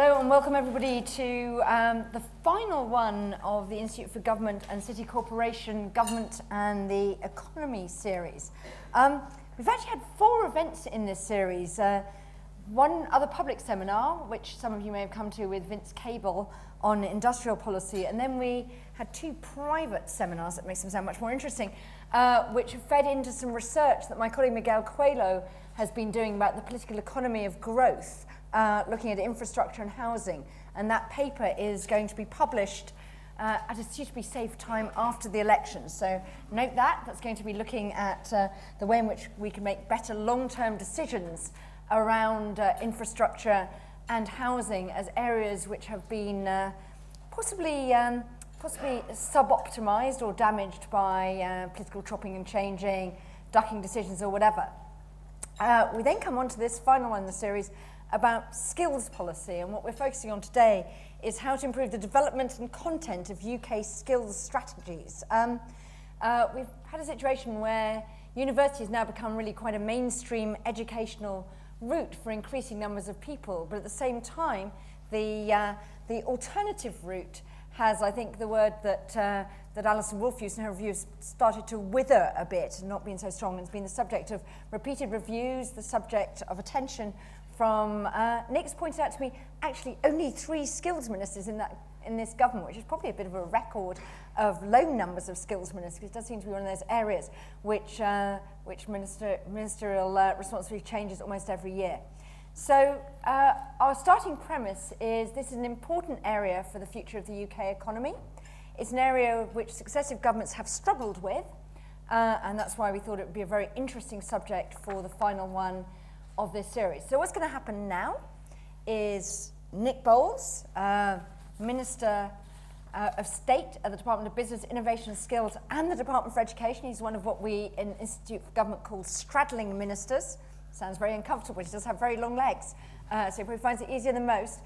Hello and welcome everybody to the final one of the Institute for Government and City Corporation Government and the Economy series. We've actually had 4 events in this series. One other public seminar, which some of you may have come to with Vince Cable on industrial policy, and then we had 2 private seminars, that makes them sound much more interesting, which fed into some research that my colleague Miguel Coelho has been doing about the political economy of growth, looking at infrastructure and housing. And that paper is going to be published at a suitably safe time after the election. So note that, that's going to be looking at the way in which we can make better long-term decisions around infrastructure and housing as areas which have been possibly sub-optimized or damaged by political chopping and changing, ducking decisions or whatever. We then come on to this final one in the series about skills policy, and what we're focusing on today is how to improve the development and content of UK skills strategies. We've had a situation where university has now become really quite a mainstream educational route for increasing numbers of people, but at the same time the alternative route has, I think the word that Alison Wolfe used in her review, started to wither a bit and not been so strong. It's been the subject of repeated reviews, the subject of attention from, Nick's pointed out to me, actually only 3 skills ministers in this government, which is probably a bit of a record of low numbers of skills ministers, because it does seem to be one of those areas which ministerial responsibility changes almost every year. So our starting premise is this is an important area for the future of the UK economy. It's an area which successive governments have struggled with, and that's why we thought it would be a very interesting subject for the final one of this series. So what's going to happen now is Nick Boles, Minister of State at the Department of Business, Innovation and Skills and the Department for Education. He's one of what we in Institute for Government call straddling ministers. Sounds very uncomfortable. He does have very long legs, so he probably finds it easier than most.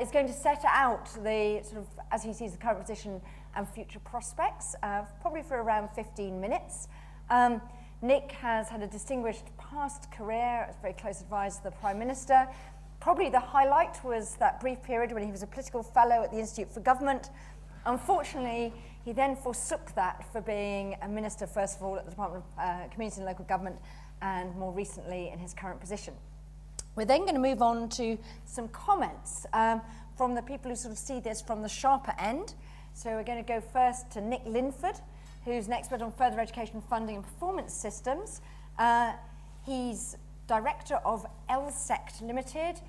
Is going to set out the sort of, as he sees the current position and future prospects, probably for around 15 minutes. Nick has had a distinguished past career as a very close advisor to the Prime Minister. Probably the highlight was that brief period when he was a political fellow at the Institute for Government. Unfortunately, he then forsook that for being a minister, first of all, at the Department of Community and Local Government, and more recently in his current position. We're then going to move on to some comments from the people who sort of see this from the sharper end. So we're going to go first to Nick Linford, who's an expert on further education funding and performance systems. He's director of LSECT Limited,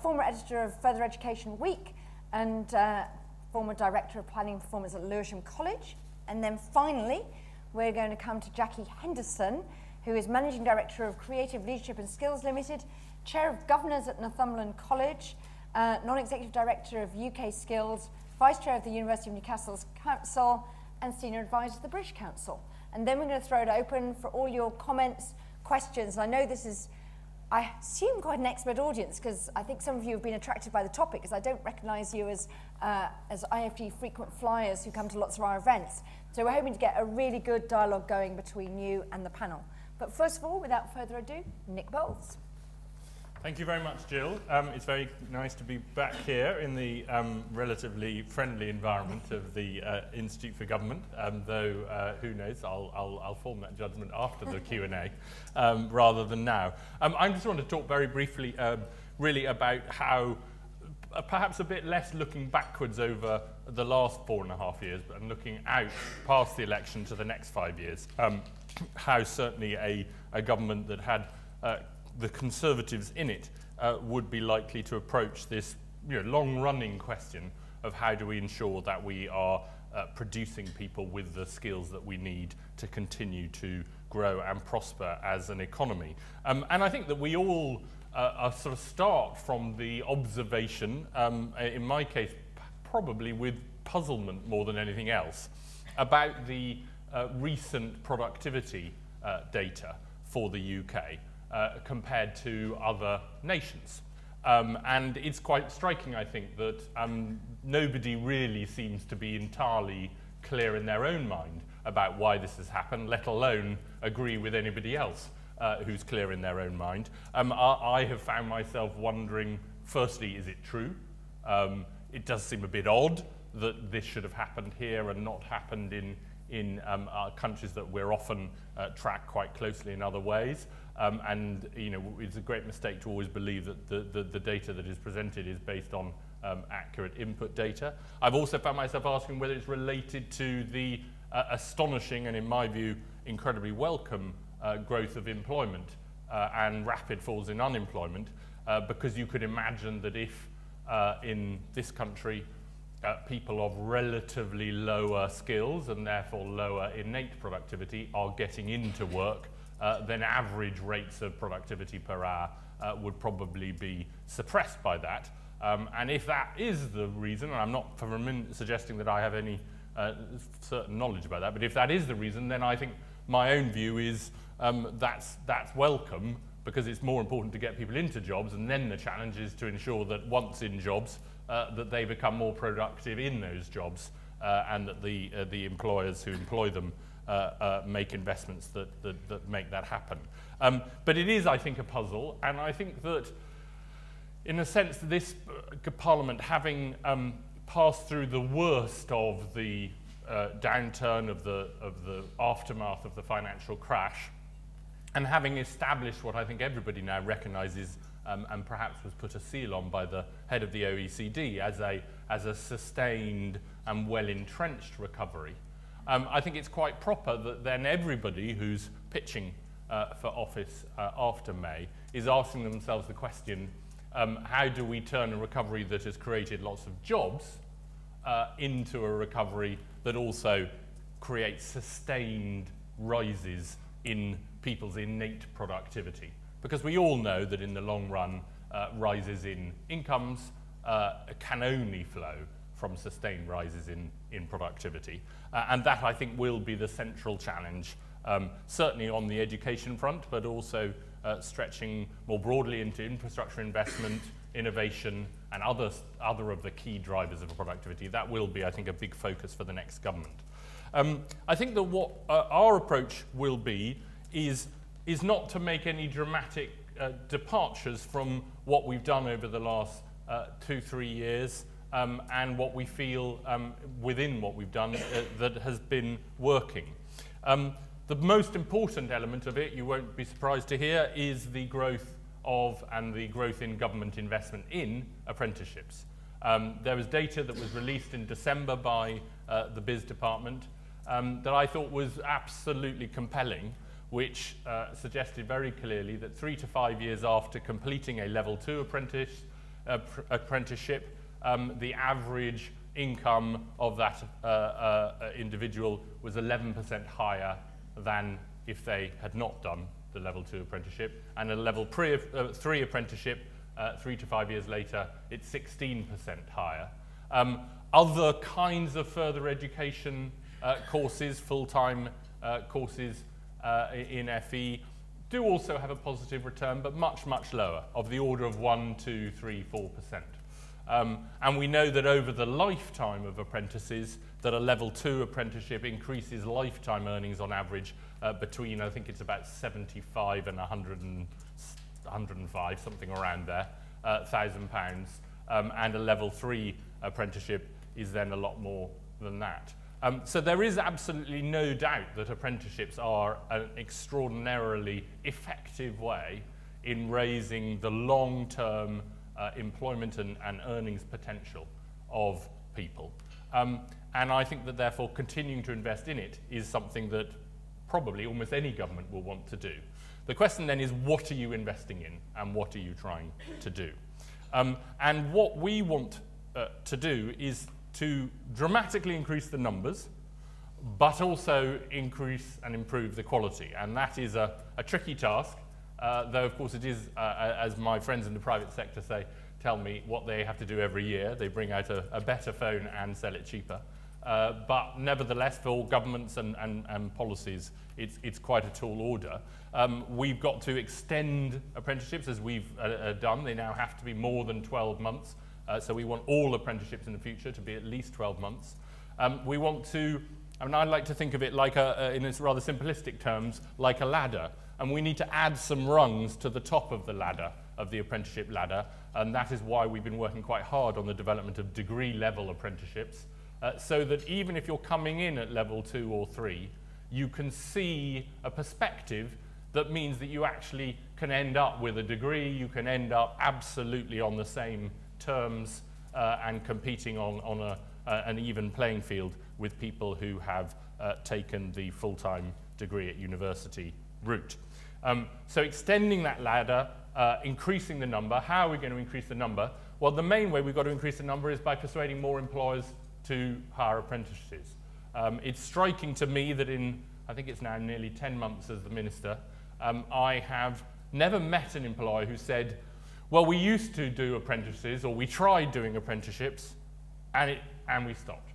former editor of Further Education Week, and former director of planning and performance at Lewisham College. And then finally, we're going to come to Jacqui Henderson, who is Managing Director of Creative Leadership and Skills Limited, Chair of Governors at Northumberland College, Non-Executive Director of UK Skills, Vice Chair of the University of Newcastle's Council, and Senior Advisor to the British Council. And then we're going to throw it open for all your comments, questions. And I know this is, I assume, quite an expert audience, because I think some of you have been attracted by the topic, because I don't recognise you as IFG frequent flyers who come to lots of our events. So we're hoping to get a really good dialogue going between you and the panel. But first of all, without further ado, Nick Boles. Thank you very much, Jill. It's very nice to be back here in the relatively friendly environment of the Institute for Government, though who knows, I'll form that judgment after the Q&A rather than now. I just want to talk very briefly really about how perhaps a bit less looking backwards over the last 4.5 years, but looking out past the election to the next 5 years, how certainly a government that had the Conservatives in it would be likely to approach this long-running question of how do we ensure that we are producing people with the skills that we need to continue to grow and prosper as an economy. And I think that we all sort of start from the observation, in my case probably with puzzlement more than anything else, about the recent productivity data for the UK. Compared to other nations. And it's quite striking, I think, that nobody really seems to be entirely clear in their own mind about why this has happened, let alone agree with anybody else who's clear in their own mind. I have found myself wondering, firstly, is it true? It does seem a bit odd that this should have happened here and not happened in countries that we're often tracked quite closely in other ways. And it's a great mistake to always believe that the data that is presented is based on accurate input data. I've also found myself asking whether it's related to the astonishing and, in my view, incredibly welcome growth of employment and rapid falls in unemployment, because you could imagine that if in this country people of relatively lower skills and therefore lower innate productivity are getting into work, then average rates of productivity per hour would probably be suppressed by that. And if that is the reason, and I'm not for a minute suggesting that I have any certain knowledge about that, but if that is the reason, then I think my own view is that's welcome, because it's more important to get people into jobs, and then the challenge is to ensure that once in jobs, that they become more productive in those jobs, and that the employers who employ them make investments that make that happen. But it is, I think, a puzzle, and I think that in a sense this Parliament, having passed through the worst of the downturn of the aftermath of the financial crash, and having established what I think everybody now recognises and perhaps was put a seal on by the head of the OECD as a sustained and well-entrenched recovery, I think it's quite proper that then everybody who's pitching for office after May is asking themselves the question, how do we turn a recovery that has created lots of jobs into a recovery that also creates sustained rises in people's innate productivity? Because we all know that in the long run, rises in incomes can only flow from sustained rises in productivity. And that, I think, will be the central challenge, certainly on the education front, but also stretching more broadly into infrastructure investment, innovation, and other of the key drivers of productivity. That will be, I think, a big focus for the next government. I think that what our approach will be is not to make any dramatic departures from what we've done over the last 2-3 years, and what we feel within what we've done that has been working. The most important element of it, you won't be surprised to hear, is the growth of and the growth in government investment in apprenticeships. There was data that was released in December by the Biz Department that I thought was absolutely compelling, which suggested very clearly that 3 to 5 years after completing a level 2 apprenticeship, the average income of that individual was 11% higher than if they had not done the level 2 apprenticeship, and a level 3 apprenticeship 3 to 5 years later, it's 16% higher. Other kinds of further education courses, full-time courses in FE, do also have a positive return, but much, much lower, of the order of 1, 2, 3, 4%. And we know that over the lifetime of apprentices, that a level 2 apprenticeship increases lifetime earnings on average between, I think it's about 75 and 105, something around there, £1,000. And a level 3 apprenticeship is then a lot more than that. So there is absolutely no doubt that apprenticeships are an extraordinarily effective way in raising the long-term employment and earnings potential of people. And I think that therefore continuing to invest in it is something that probably almost any government will want to do. The question then is, what are you investing in and what are you trying to do? And what we want to do is to dramatically increase the numbers, but also increase and improve the quality. And that is a tricky task, though of course it is, as my friends in the private sector tell me, what they have to do every year. They bring out a better phone and sell it cheaper. But nevertheless, for all governments and policies, it's quite a tall order. We've got to extend apprenticeships as we've done. They now have to be more than 12 months. So we want all apprenticeships in the future to be at least 12 months. We want to, I mean, I like to think of it like in its rather simplistic terms, like a ladder. And we need to add some rungs to the top of the ladder, of the apprenticeship ladder, And that is why we've been working quite hard on the development of degree-level apprenticeships, so that even if you're coming in at level 2 or 3, you can see a perspective that means that you actually can end up with a degree, you can end up absolutely on the same terms and competing on an even playing field with people who have taken the full-time degree at university route. So extending that ladder, increasing the number. How are we going to increase the number? Well, the main way we've got to increase the number is by persuading more employers to hire apprentices. It's striking to me that in, I think it's now nearly 10 months as the minister, I have never met an employer who said, well, we used to do apprentices, or we tried doing apprenticeships, and we stopped.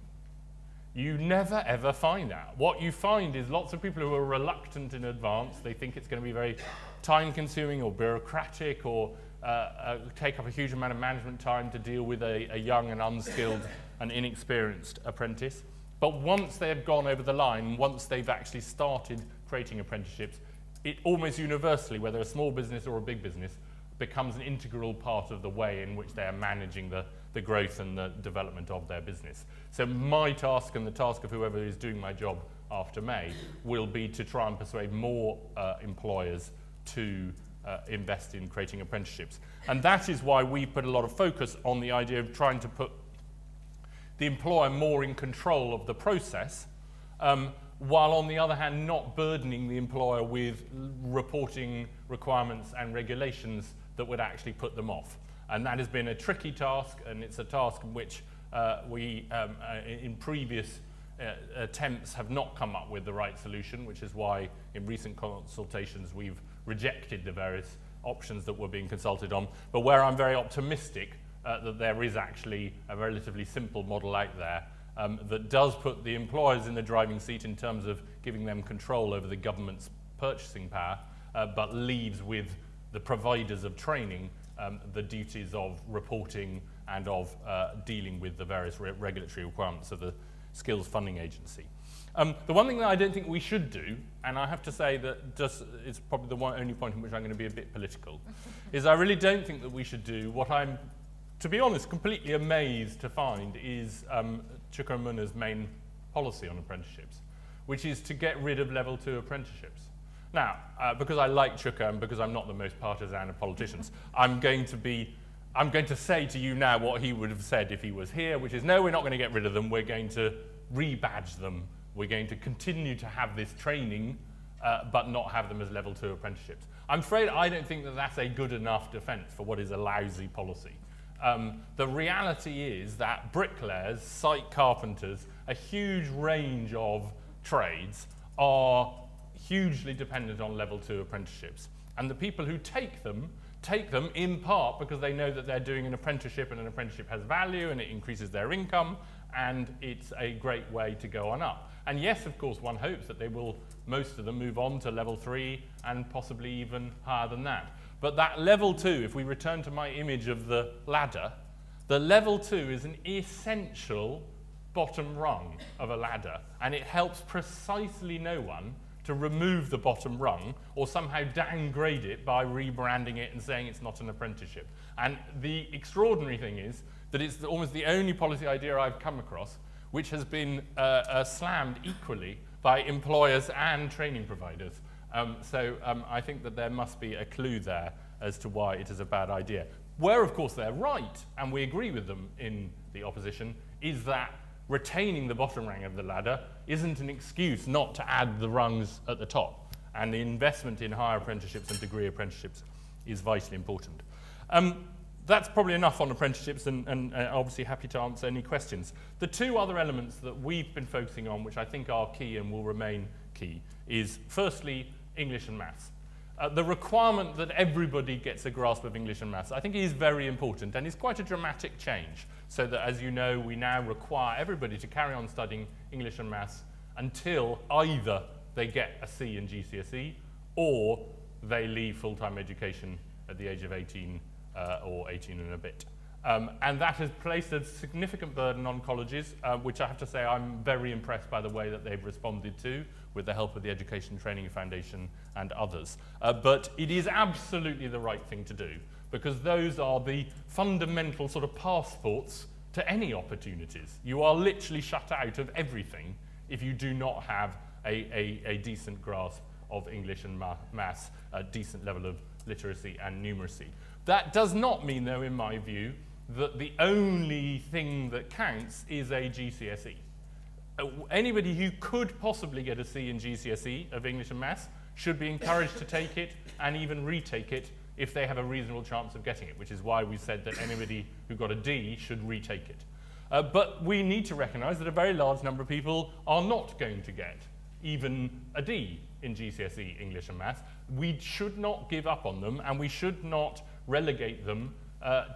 You never ever find that. What you find is lots of people who are reluctant in advance. They think it's going to be very time-consuming or bureaucratic, or take up a huge amount of management time to deal with a young and unskilled and inexperienced apprentice. But once they have gone over the line, once they've actually started creating apprenticeships, it almost universally, whether a small business or a big business, becomes an integral part of the way in which they are managing the growth and the development of their business. So my task, and the task of whoever is doing my job after May, will be to try and persuade more employers to invest in creating apprenticeships. And that is why we put a lot of focus on the idea of trying to put the employer more in control of the process, while on the other hand not burdening the employer with reporting requirements and regulations that would actually put them off. And that has been a tricky task, and it's a task in which we, in previous attempts, have not come up with the right solution, which is why in recent consultations we've rejected the various options that were being consulted on. But where I'm very optimistic that there is actually a relatively simple model out there that does put the employers in the driving seat in terms of giving them control over the government's purchasing power, but leaves with the providers of training the duties of reporting and of dealing with the various regulatory requirements of the Skills Funding Agency. The one thing that I don't think we should do, and I have to say that just it's probably the only point in which I'm going to be a bit political, is I really don't think that we should do what I'm, to be honest, completely amazed to find is Chuka Umunna's main policy on apprenticeships, which is to get rid of level 2 apprenticeships. Now, because I like Chuka and because I'm not the most partisan of politicians, I'm going to say to you now what he would have said if he was here, which is, no, we're not going to get rid of them, we're going to rebadge them, we're going to continue to have this training, but not have them as level 2 apprenticeships. I'm afraid I don't think that that's a good enough defence for what is a lousy policy. The reality is that bricklayers, site carpenters, a huge range of trades are hugely dependent on level 2 apprenticeships. And the people who take them in part because they know that they're doing an apprenticeship, and an apprenticeship has value and it increases their income, and it's a great way to go on up. And yes, of course, one hopes that they will, most of them, move on to level 3 and possibly even higher than that. But that level 2, if we return to my image of the ladder, the level 2 is an essential bottom rung of a ladder, and it helps precisely no one to remove the bottom rung or somehow downgrade it by rebranding it and saying it's not an apprenticeship. And the extraordinary thing is that it's almost the only policy idea I've come across which has been slammed equally by employers and training providers. So I think that there must be a clue there as to why it is a bad idea. Where, of course, they're right, and we agree with them in the opposition, is that retaining the bottom rung of the ladder isn't an excuse not to add the rungs at the top. And the investment in higher apprenticeships and degree apprenticeships is vitally important. That's probably enough on apprenticeships, and obviously happy to answer any questions. The two other elements that we've been focusing on, which I think are key and will remain key, is firstly English and maths. The requirement that everybody gets a grasp of English and maths, I think, is very important and is quite a dramatic change, so that, as you know, we now require everybody to carry on studying English and maths until either they get a C in GCSE or they leave full-time education at the age of 18 or 18 and a bit. And that has placed a significant burden on colleges, which I have to say I'm very impressed by the way that they've responded to, with the help of the Education Training Foundation and others. But it is absolutely the right thing to do, because those are the fundamental sort of passports to any opportunities. You are literally shut out of everything if you do not have a decent grasp of English and maths, a decent level of literacy and numeracy. That does not mean, though, in my view, that the only thing that counts is a GCSE. Anybody who could possibly get a C in GCSE of English and maths should be encouraged to take it and even retake it if they have a reasonable chance of getting it, which is why we said that anybody who got a D should retake it. But we need to recognise that a very large number of people are not going to get even a D in GCSE English and maths. We should not give up on them, and we should not relegate them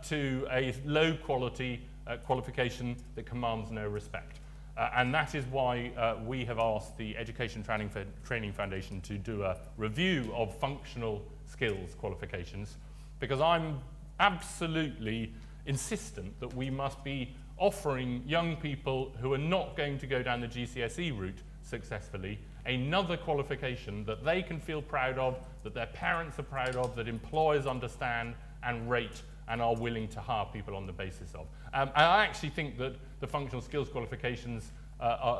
to a low quality qualification that commands no respect. And that is why we have asked the Education Training Foundation to do a review of functional skills qualifications, because I'm absolutely insistent that we must be offering young people who are not going to go down the GCSE route successfully another qualification that they can feel proud of, that their parents are proud of, that employers understand and rate and are willing to hire people on the basis of. I actually think that the functional skills qualifications,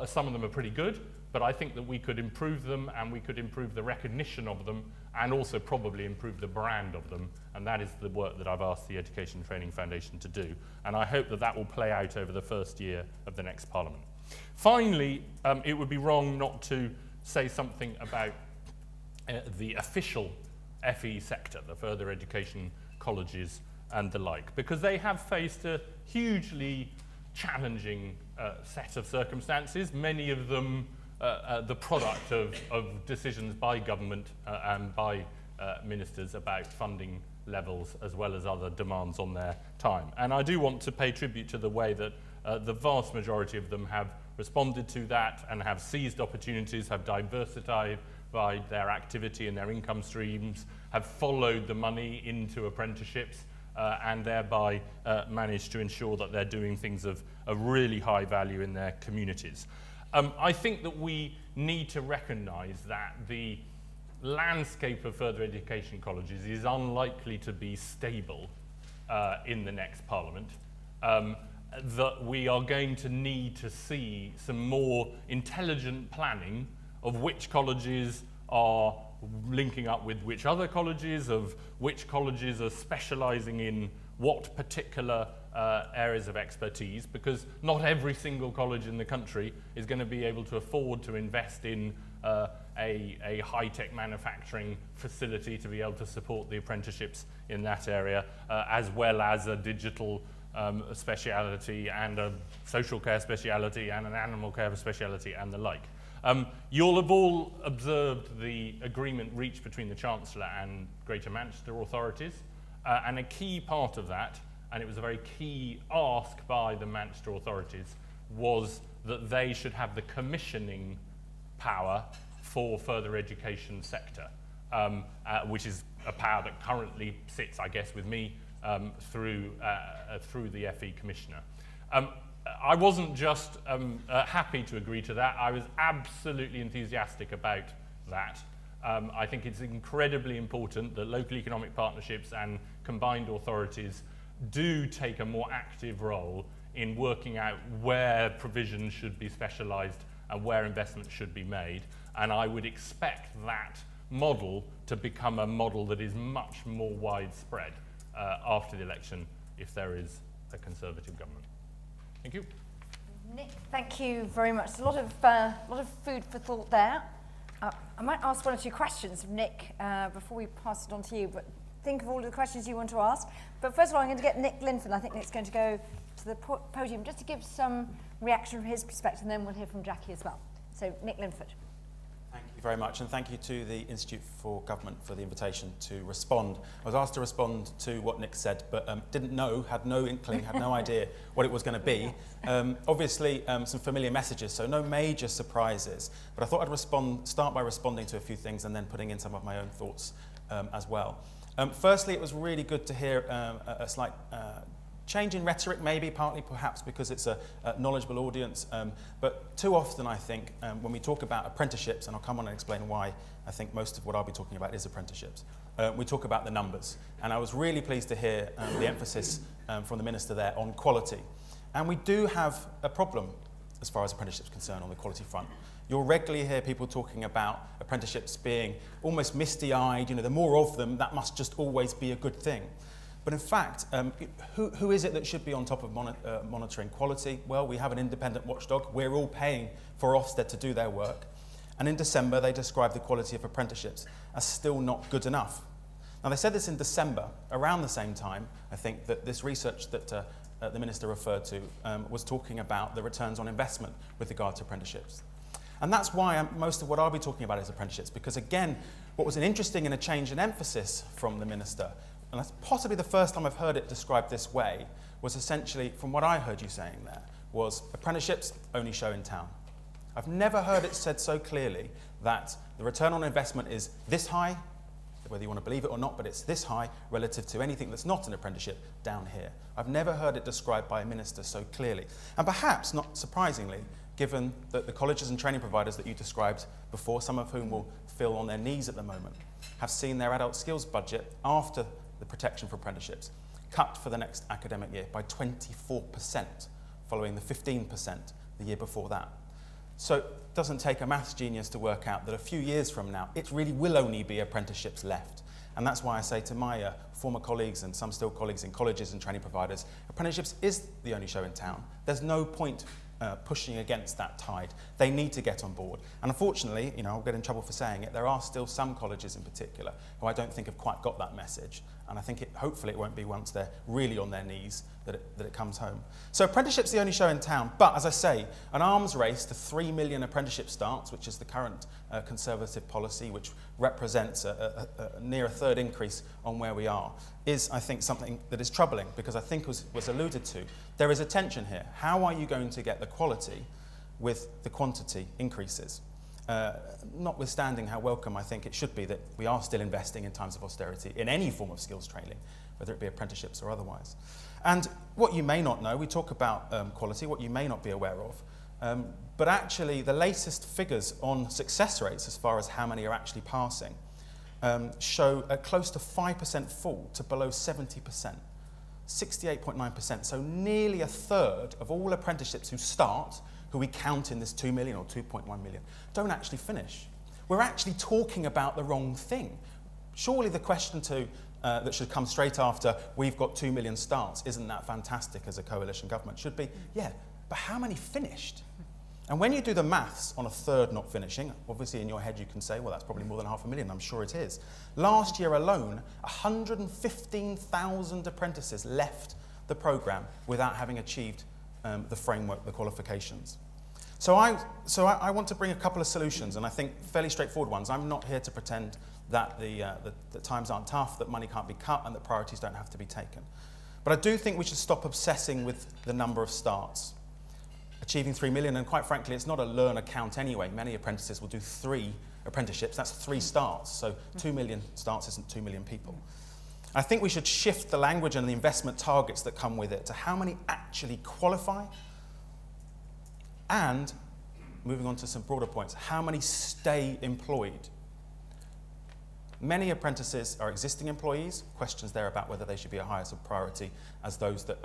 some of them are pretty good, but I think that we could improve them, and we could improve the recognition of them, and also probably improve the brand of them, and that is the work that I've asked the Education Training Foundation to do, and I hope that that will play out over the first year of the next Parliament. Finally, it would be wrong not to say something about the official FE sector, the further education colleges and the like, because they have faced a hugely challenging set of circumstances, many of them the product of decisions by government and by ministers about funding levels as well as other demands on their time. And I do want to pay tribute to the way that the vast majority of them have responded to that and have seized opportunities, have diversified their activity and their income streams, have followed the money into apprenticeships, and thereby managed to ensure that they're doing things of really high value in their communities. I think that we need to recognise that the landscape of further education colleges is unlikely to be stable in the next Parliament. That we are going to need to see some more intelligent planning of which colleges are linking up with which other colleges, of which colleges are specialising in what particular areas of expertise, because not every single college in the country is going to be able to afford to invest in a high-tech manufacturing facility to be able to support the apprenticeships in that area, as well as a digital speciality and a social care speciality and an animal care speciality and the like. You'll have all observed the agreement reached between the Chancellor and Greater Manchester authorities, and a key part of that, and it was a very key ask by the Manchester authorities, was that they should have the commissioning power for further education sector, which is a power that currently sits, I guess, with me through the FE Commissioner. I wasn't just happy to agree to that, I was absolutely enthusiastic about that. I think it's incredibly important that local economic partnerships and combined authorities do take a more active role in working out where provision should be specialised and where investment should be made. And I would expect that model to become a model that is much more widespread after the election if there is a Conservative government. Thank you. Nick, thank you very much. A lot of food for thought there. I might ask one or two questions of Nick before we pass it on to you, but think of all of the questions you want to ask. But first of all, I'm going to get Nick Linford. I think Nick's going to go to the podium just to give some reaction from his perspective, and then we'll hear from Jacqui as well. So, Nick Linford. Thank you very much, and thank you to the Institute for Government for the invitation to respond. I was asked to respond to what Nick said, but didn't know, had no inkling, had no idea what it was going to be. Obviously, some familiar messages, so no major surprises, but I thought I'd start by responding to a few things and then putting in some of my own thoughts as well. Firstly, it was really good to hear a slight change in rhetoric, maybe, partly perhaps because it's a knowledgeable audience, but too often I think when we talk about apprenticeships, and I'll come on and explain why I think most of what I'll be talking about is apprenticeships, we talk about the numbers. And I was really pleased to hear the emphasis from the Minister there on quality. And we do have a problem as far as apprenticeships are concerned on the quality front. You'll regularly hear people talking about apprenticeships being almost misty-eyed, you know, the more of them, that must just always be a good thing. But in fact, who is it that should be on top of monitoring quality? Well, we have an independent watchdog. We're all paying for Ofsted to do their work. And in December, they described the quality of apprenticeships as still not good enough. Now, they said this in December, around the same time, I think, that this research that the Minister referred to was talking about the returns on investment with regard to apprenticeships. And that's why most of what I'll be talking about is apprenticeships, because again, what was an interesting and a change in emphasis from the Minister, and that's possibly the first time I've heard it described this way, was essentially, from what I heard you saying there, was apprenticeships only show in town. I've never heard it said so clearly that the return on investment is this high, whether you want to believe it or not, but it's this high relative to anything that's not an apprenticeship down here. I've never heard it described by a minister so clearly. And perhaps, not surprisingly, given that the colleges and training providers that you described before, some of whom will feel on their knees at the moment, have seen their adult skills budget after the protection for apprenticeships cut for the next academic year by 24%, following the 15% the year before that. So it doesn't take a maths genius to work out that a few years from now, it really will only be apprenticeships left. And that's why I say to my former colleagues and some still colleagues in colleges and training providers, apprenticeships is the only show in town. There's no point pushing against that tide. They need to get on board. And unfortunately, you know, I'll get in trouble for saying it, there are still some colleges in particular who I don't think have quite got that message. And I think hopefully it won't be once they're really on their knees that it comes home. So apprenticeship's the only show in town, but as I say, an arms race to 3 million apprenticeship starts, which is the current Conservative policy, which represents near a third increase on where we are, is, I think, something that is troubling, because I think was alluded to. There is a tension here. How are you going to get the quality with the quantity increases? Notwithstanding how welcome I think it should be that we are still investing in times of austerity in any form of skills training, whether it be apprenticeships or otherwise. And what you may not know, we talk about quality, what you may not be aware of, but actually the latest figures on success rates as far as how many are actually passing show a close to 5% fall to below 70%, 68.9%, so nearly a third of all apprenticeships who start, who we count in this 2 million or 2.1 million, don't actually finish. We're actually talking about the wrong thing. Surely the question that should come straight after we've got 2 million starts, isn't that fantastic as a coalition government, should be, yeah, but how many finished? And when you do the maths on a third not finishing, obviously in your head you can say, well, that's probably more than 500,000, I'm sure it is. Last year alone, 115,000 apprentices left the programme without having achieved the framework, the qualifications. So I want to bring a couple of solutions, and I think fairly straightforward ones. I'm not here to pretend that the times aren't tough, that money can't be cut, and that priorities don't have to be taken. But I do think we should stop obsessing with the number of starts. Achieving 3 million, and quite frankly, it's not a learner count anyway. Many apprentices will do 3 apprenticeships. That's 3 starts. So 2 million starts isn't 2 million people. I think we should shift the language and the investment targets that come with it to how many actually qualify, and, moving on to some broader points, how many stay employed. Many apprentices are existing employees. Questions there about whether they should be a higher priority as those that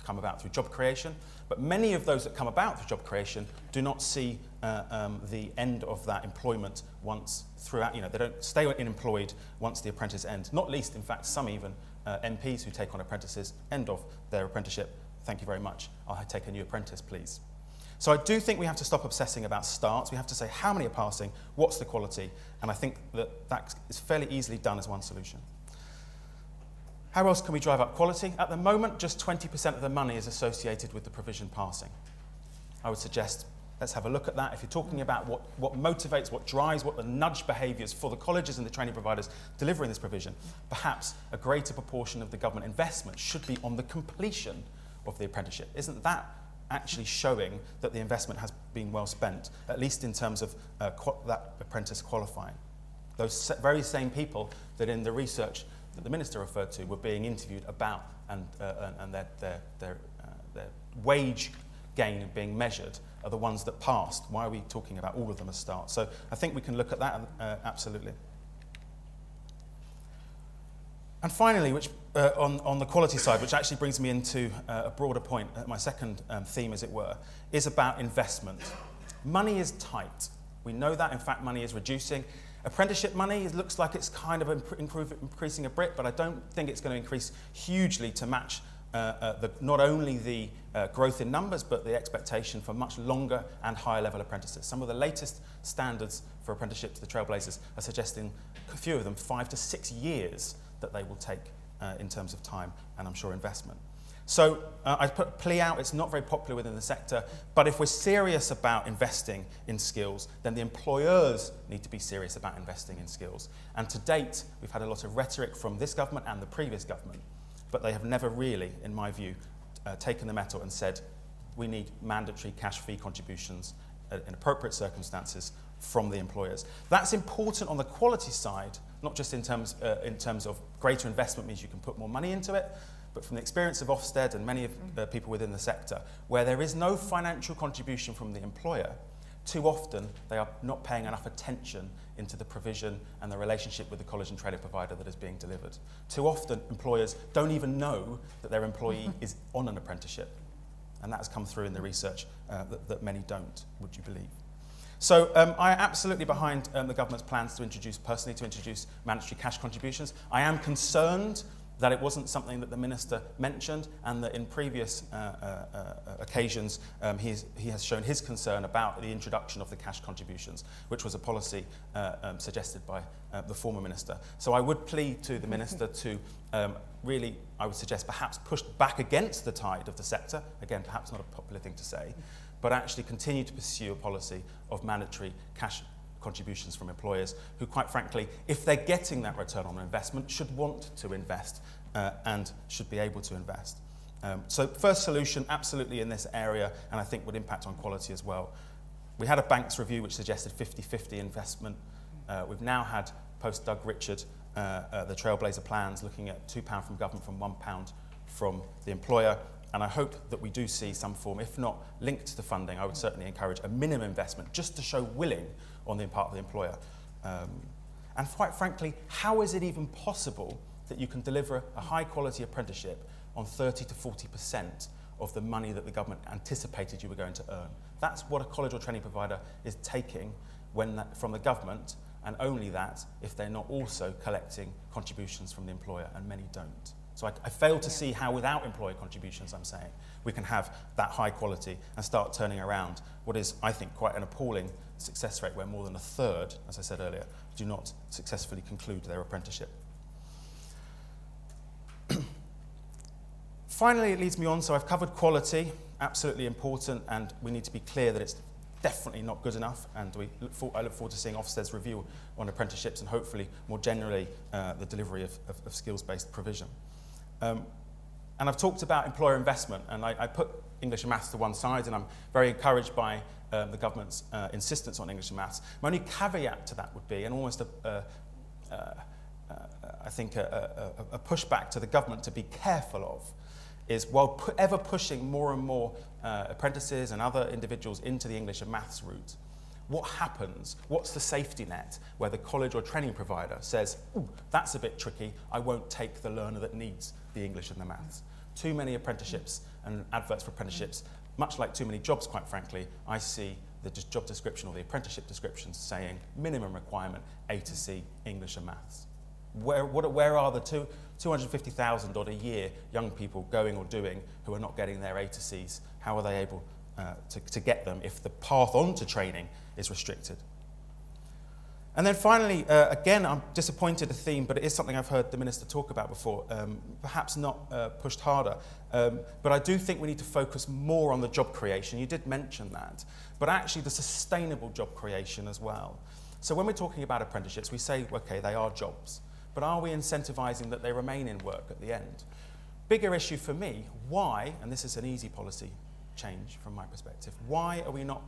come about through job creation. But many of those that come about through job creation do not see the end of that employment once throughout. You know, they don't stay employed once the apprentice ends. Not least, in fact, some even MPs who take on apprentices, end of their apprenticeship. Thank you very much. I'll take a new apprentice, please. So I do think we have to stop obsessing about starts. We have to say how many are passing, what's the quality, and I think that is fairly easily done as one solution. How else can we drive up quality? At the moment, just 20% of the money is associated with the provision passing. I would suggest let's have a look at that. If you're talking about what motivates, what drives, what the nudge behaviours for the colleges and the training providers delivering this provision, perhaps a greater proportion of the government investment should be on the completion of the apprenticeship. Isn't that actually showing that the investment has been well spent, at least in terms of that apprentice qualifying? Those very same people that in the research that the Minister referred to were being interviewed about, and their wage gain being measured are the ones that passed. Why are we talking about all of them as starts? So I think we can look at that, absolutely. And finally, which, on the quality side, which actually brings me into a broader point, my second theme, as it were, is about investment. Money is tight. We know that. In fact, money is reducing. Apprenticeship money, it looks like it's kind of increasing a bit, but I don't think it's going to increase hugely to match not only the growth in numbers, but the expectation for much longer and higher level apprentices. Some of the latest standards for apprenticeships, the Trailblazers, are suggesting, a few of them, 5 to 6 years that they will take in terms of time and, I'm sure, investment. So I put a plea out. It's not very popular within the sector, but if we're serious about investing in skills, then the employers need to be serious about investing in skills. And to date, we've had a lot of rhetoric from this government and the previous government, but they have never really, in my view, taken the metal and said, we need mandatory cash fee contributions in appropriate circumstances from the employers. That's important on the quality side, not just in terms of greater investment means you can put more money into it, but from the experience of Ofsted and many of the people within the sector, where there is no financial contribution from the employer, too often they are not paying enough attention into the provision and the relationship with the college and training provider that is being delivered. Too often employers don't even know that their employee is on an apprenticeship. And that has come through in the research that many don't, would you believe. So I am absolutely behind the government's plans to introduce mandatory cash contributions. I am concerned that it wasn't something that the minister mentioned, and that in previous occasions he has shown his concern about the introduction of the cash contributions, which was a policy suggested by the former minister. So I would plead to the minister to really, I would suggest, perhaps push back against the tide of the sector. Again, perhaps not a popular thing to say, but actually continue to pursue a policy of mandatory cash contributions from employers who, quite frankly, if they're getting that return on investment, should want to invest and should be able to invest. So first solution, absolutely in this area, and I think would impact on quality as well. We had a banks review which suggested 50-50 investment. We've now had, post Doug Richard, the Trailblazer plans looking at £2 from government, from £1 from the employer. And I hope that we do see some form, if not linked to the funding, I would certainly encourage a minimum investment just to show willing on the part of the employer. And quite frankly, how is it even possible that you can deliver a high quality apprenticeship on 30 to 40% of the money that the government anticipated you were going to earn? That's what a college or training provider is taking from the government, and only that if they're not also collecting contributions from the employer, and many don't. So I fail to see how, without employer contributions, I'm saying, we can have that high quality and start turning around what is, I think, quite an appalling success rate, where more than a third, as I said earlier, do not successfully conclude their apprenticeship. Finally, it leads me on, so I've covered quality, absolutely important, and we need to be clear that it's definitely not good enough, and I look forward to seeing Ofsted's review on apprenticeships and hopefully more generally the delivery of skills-based provision. And I've talked about employer investment, and I put English and maths to one side, and I'm very encouraged by the government's insistence on English and maths. My only caveat to that would be, and almost I think a pushback to the government to be careful of, is while ever pushing more and more apprentices and other individuals into the English and maths route, what happens? What's the safety net where the college or training provider says, ooh, that's a bit tricky, I won't take the learner that needs the English and the maths? Too many apprenticeships and adverts for apprenticeships, much like too many jobs, quite frankly, I see the job description or the apprenticeship descriptions saying minimum requirement A to C, English and maths. Where are the 250,000 odd a year young people going or doing who are not getting their A to Cs? How are they able to get them if the path on to training is restricted? And then finally, again, I'm disappointed a theme, but it is something I've heard the Minister talk about before, perhaps not pushed harder. But I do think we need to focus more on the job creation. You did mention that, but actually the sustainable job creation as well. So when we're talking about apprenticeships, we say, okay, they are jobs, but are we incentivising that they remain in work at the end? Bigger issue for me, why, and this is an easy policy change from my perspective, why are we not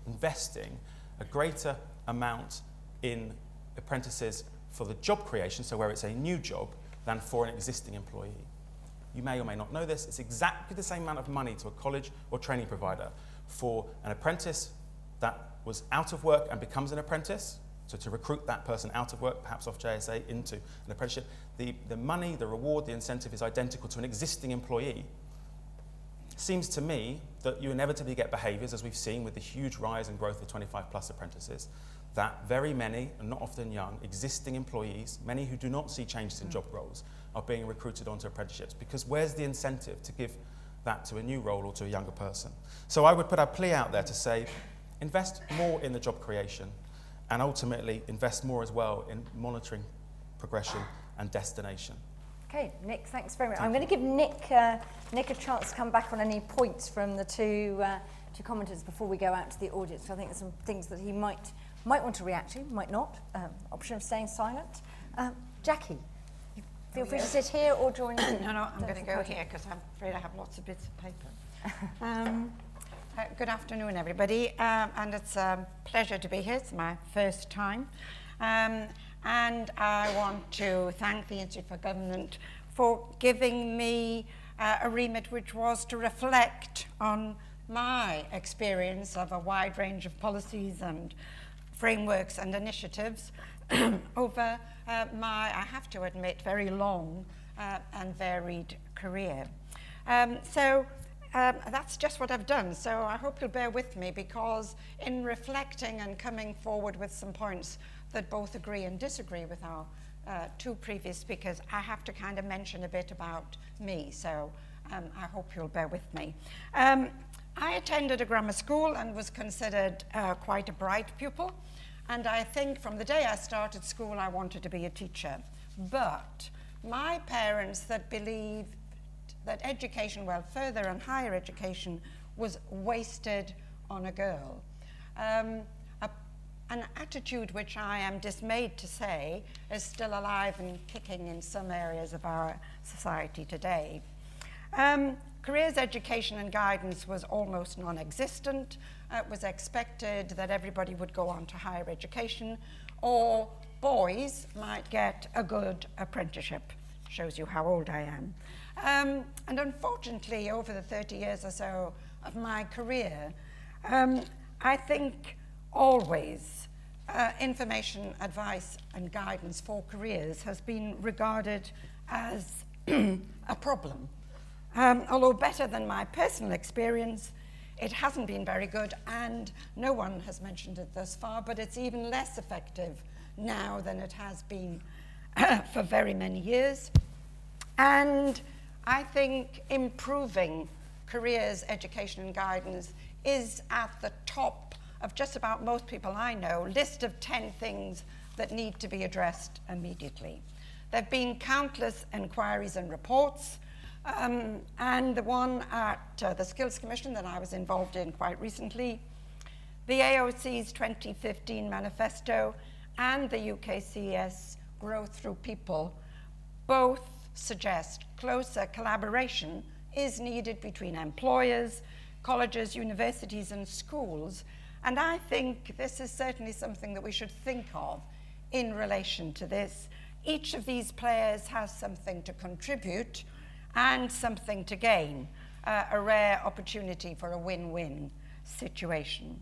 investing a greater amount in apprentices for the job creation, so where it's a new job, than for an existing employee? You may or may not know this, it's exactly the same amount of money to a college or training provider for an apprentice that was out of work and becomes an apprentice, So to recruit that person out of work, perhaps off JSA, into an apprenticeship, the money, the reward, the incentive is identical to an existing employee. Seems to me that you inevitably get behaviours, as we've seen with the huge rise and growth of 25 plus apprentices, that very many, and not often young, existing employees, many who do not see changes in job roles, are being recruited onto apprenticeships, because where's the incentive to give that to a new role or to a younger person? So I would put a plea out there to say, invest more in the job creation, and ultimately invest more as well in monitoring progression and destination. Okay, Nick, thanks very much. I'm going to give Nick a chance to come back on any points from the two commenters before we go out to the audience. I think there's some things that he might want to react to, might not. Option of staying silent. Jacqui, feel free to sit here or join in. No, I'm going to go here because I'm afraid I have lots of bits of paper. Good afternoon, everybody, and it's a pleasure to be here. It's my first time. And I want to thank the Institute for Government for giving me a remit which was to reflect on my experience of a wide range of policies and frameworks and initiatives over my, I have to admit, very long and varied career. That's just what I've done, so I hope you'll bear with me, because in reflecting and coming forward with some points that both agree and disagree with our two previous speakers, I have to kind of mention a bit about me, so I hope you'll bear with me. I attended a grammar school and was considered quite a bright pupil, and I think from the day I started school I wanted to be a teacher. But my parents that believed that education, well, further and higher education, was wasted on a girl. An attitude which I am dismayed to say is still alive and kicking in some areas of our society today. Careers education and guidance was almost non-existent. It was expected that everybody would go on to higher education, or boys might get a good apprenticeship. Shows you how old I am. And unfortunately, over the 30 years or so of my career, I think always information, advice and guidance for careers has been regarded as a problem. Although better than my personal experience, it hasn't been very good, and no one has mentioned it thus far, but it's even less effective now than it has been for very many years. And I think improving careers, education and guidance is at the top of just about most people I know, list of 10 things that need to be addressed immediately. There have been countless inquiries and reports, and the one at the Skills Commission that I was involved in quite recently, the AOC's 2015 manifesto and the UKCS Growth Through People both suggest closer collaboration is needed between employers, colleges, universities and schools. And I think this is certainly something that we should think of in relation to this. Each of these players has something to contribute and something to gain, a rare opportunity for a win-win situation.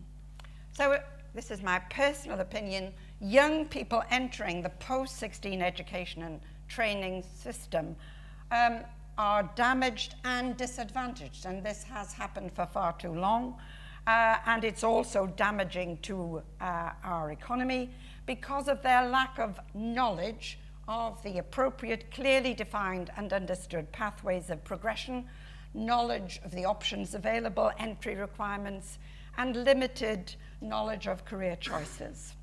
So this is my personal opinion. Young people entering the post-16 education and training system are damaged and disadvantaged, and this has happened for far too long. And it's also damaging to our economy because of their lack of knowledge of the appropriate, clearly defined and understood pathways of progression, knowledge of the options available, entry requirements, and limited knowledge of career choices.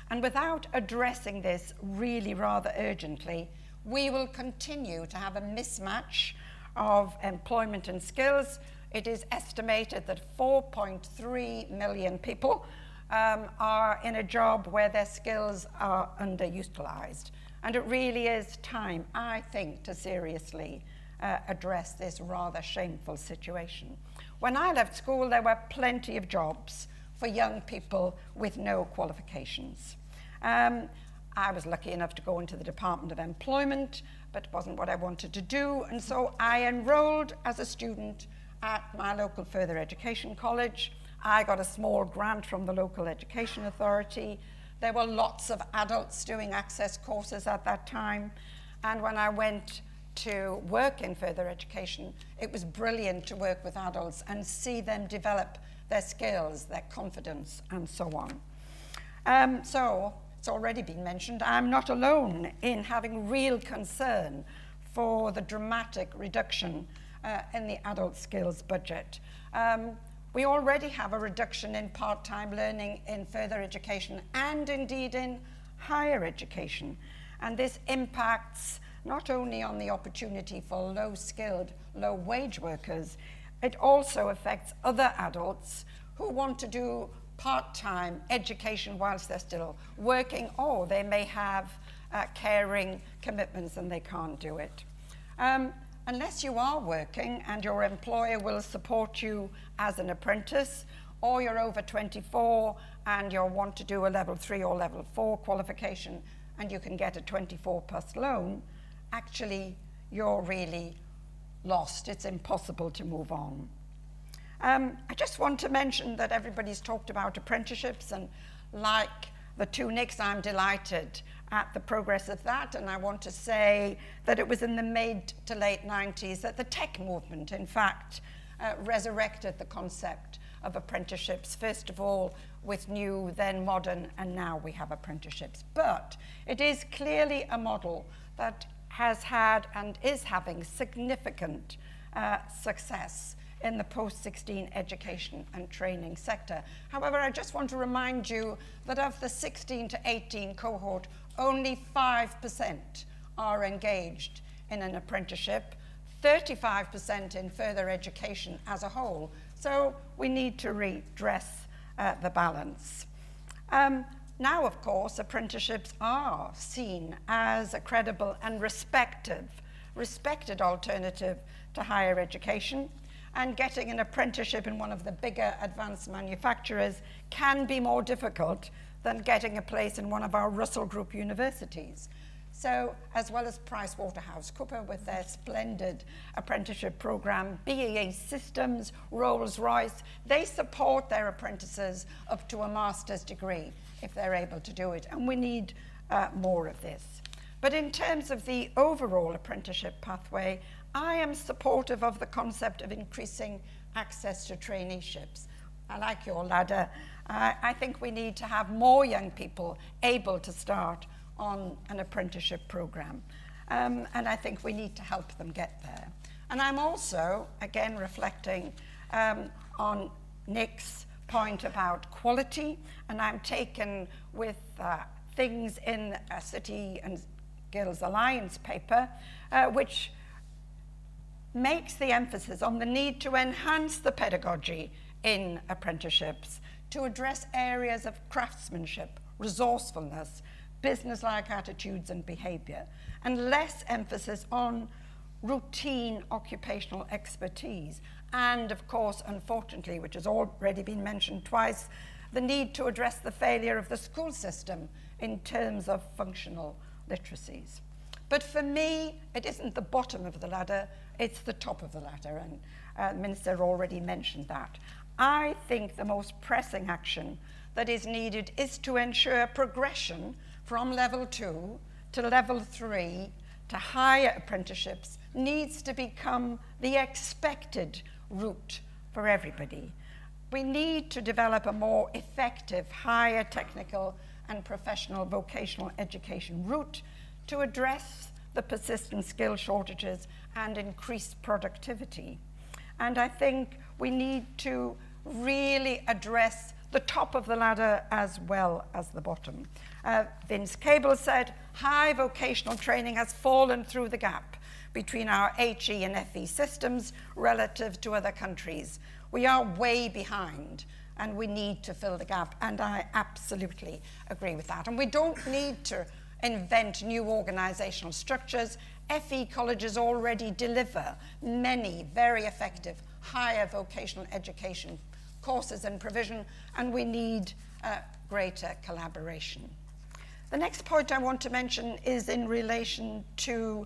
And without addressing this really rather urgently, we will continue to have a mismatch of employment and skills. It is estimated that 4.3 million people are in a job where their skills are underutilized. And it really is time, I think, to seriously address this rather shameful situation. When I left school, there were plenty of jobs for young people with no qualifications. I was lucky enough to go into the Department of Employment, but it wasn't what I wanted to do, and so I enrolled as a student at my local further education college. I got a small grant from the local education authority, There were lots of adults doing access courses at that time. And when I went to work in further education, it was brilliant to work with adults and see them develop their skills, their confidence, and so on. So it's already been mentioned, I'm not alone in having real concern for the dramatic reduction in the adult skills budget. We already have a reduction in part-time learning in further education and indeed in higher education. And this impacts not only on the opportunity for low-skilled, low-wage workers, it also affects other adults who want to do part-time education whilst they're still working, or they may have caring commitments and they can't do it. Unless you are working and your employer will support you as an apprentice, or you're over 24 and you want to do a level 3 or level 4 qualification and you can get a 24+ loan, actually you're really lost. It's impossible to move on. I just want to mention that everybody's talked about apprenticeships, and like the two Nicks, I'm delighted at the progress of that, and I want to say that it was in the mid to late 90s that the tech movement, in fact, resurrected the concept of apprenticeships, first of all with new, then modern, and now we have apprenticeships. But it is clearly a model that has had and is having significant success in the post-16 education and training sector. However, I just want to remind you that of the 16 to 18 cohort, only 5% are engaged in an apprenticeship, 35% in further education as a whole. So we need to redress the balance. Now, of course, apprenticeships are seen as a credible and respected alternative to higher education. And getting an apprenticeship in one of the bigger advanced manufacturers can be more difficult than getting a place in one of our Russell Group universities. So, as well as PricewaterhouseCoopers with their splendid apprenticeship program, BAE Systems, Rolls-Royce, they support their apprentices up to a master's degree if they're able to do it, and we need more of this. But in terms of the overall apprenticeship pathway, I am supportive of the concept of increasing access to traineeships. I like your ladder. I think we need to have more young people able to start on an apprenticeship program. And I think we need to help them get there. And I'm also, again, reflecting on Nick's point about quality, and I'm taken with things in a City and Guilds Alliance paper, which makes the emphasis on the need to enhance the pedagogy in apprenticeships to address areas of craftsmanship, resourcefulness, business-like attitudes and behaviour, and less emphasis on routine occupational expertise. And of course, unfortunately, which has already been mentioned twice, the need to address the failure of the school system in terms of functional literacies. But for me, it isn't the bottom of the ladder, it's the top of the ladder, and the Minister already mentioned that. I think the most pressing action that is needed is to ensure progression from level 2 to level 3 to higher apprenticeships needs to become the expected route for everybody. We need to develop a more effective higher technical and professional vocational education route to address the persistent skill shortages and increase productivity. And I think we need to really address the top of the ladder as well as the bottom. Vince Cable said, high vocational training has fallen through the gap between our HE and FE systems relative to other countries. We are way behind and we need to fill the gap, and I absolutely agree with that. And we don't need to invent new organisational structures. FE colleges already deliver many very effective higher vocational education courses and provision, and we need greater collaboration. The next point I want to mention is in relation to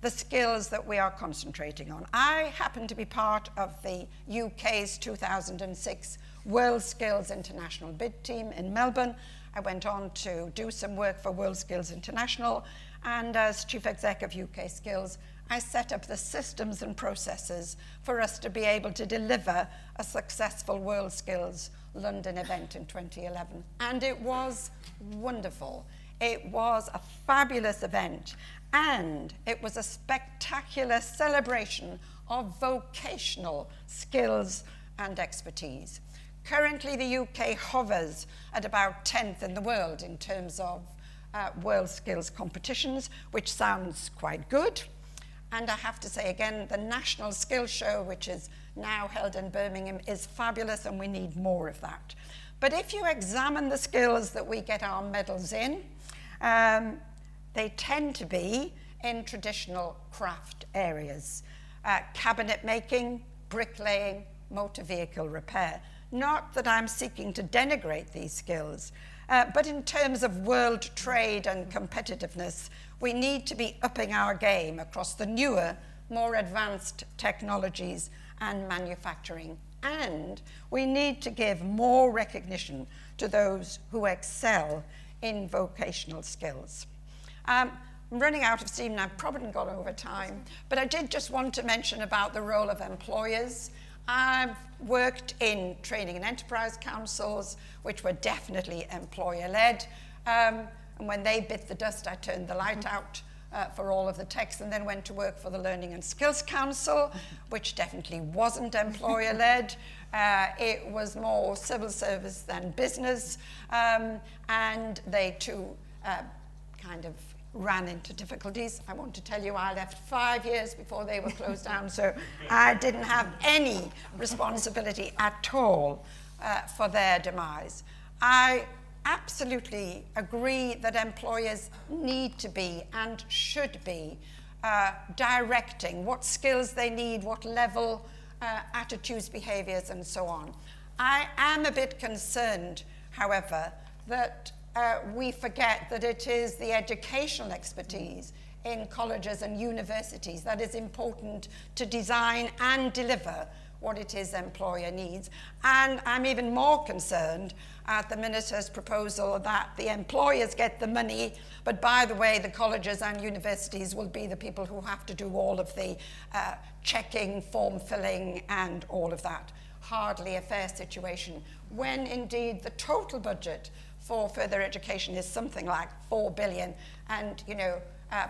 the skills that we are concentrating on. I happen to be part of the UK's 2006 World Skills International Bid Team in Melbourne, I went on to do some work for WorldSkills International, and as Chief Exec of UK Skills, I set up the systems and processes for us to be able to deliver a successful WorldSkills London event in 2011. And it was wonderful. It was a fabulous event, and it was a spectacular celebration of vocational skills and expertise. Currently, the UK hovers at about 10th in the world in terms of world skills competitions, which sounds quite good. And I have to say again, the National Skills Show, which is now held in Birmingham, is fabulous, and we need more of that. But if you examine the skills that we get our medals in, they tend to be in traditional craft areas. Cabinet making, bricklaying, motor vehicle repair. Not that I'm seeking to denigrate these skills, but in terms of world trade and competitiveness, we need to be upping our game across the newer, more advanced technologies and manufacturing. And we need to give more recognition to those who excel in vocational skills. I'm running out of steam now, I've probably gone over time, but I did just want to mention about the role of employers. I've worked in training and enterprise councils, which were definitely employer-led. And when they bit the dust, I turned the light out for all of the techs and then went to work for the Learning and Skills Council, which definitely wasn't employer-led. It was more civil service than business. And they too kind of ran into difficulties. I want to tell you I left 5 years before they were closed down, so I didn't have any responsibility at all for their demise. I absolutely agree that employers need to be and should be directing what skills they need, what level, attitudes, behaviours, and so on. I am a bit concerned, however, that we forget that it is the educational expertise in colleges and universities that is important to design and deliver what it is employer needs. And I'm even more concerned at the Minister's proposal that the employers get the money, but by the way, the colleges and universities will be the people who have to do all of the checking, form filling, and all of that. Hardly a fair situation, when indeed the total budget for further education is something like 4 billion, and you know,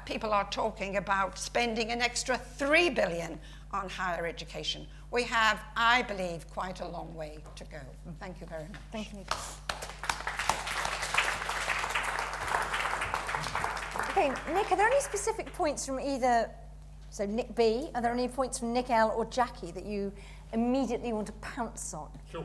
people are talking about spending an extra 3 billion on higher education. We have, I believe, quite a long way to go. Thank you very much. Thank you. Okay, Nick, are there any specific points from either, so Nick B, are there any points from Nick L or Jacqui that you immediately want to pounce on? Sure.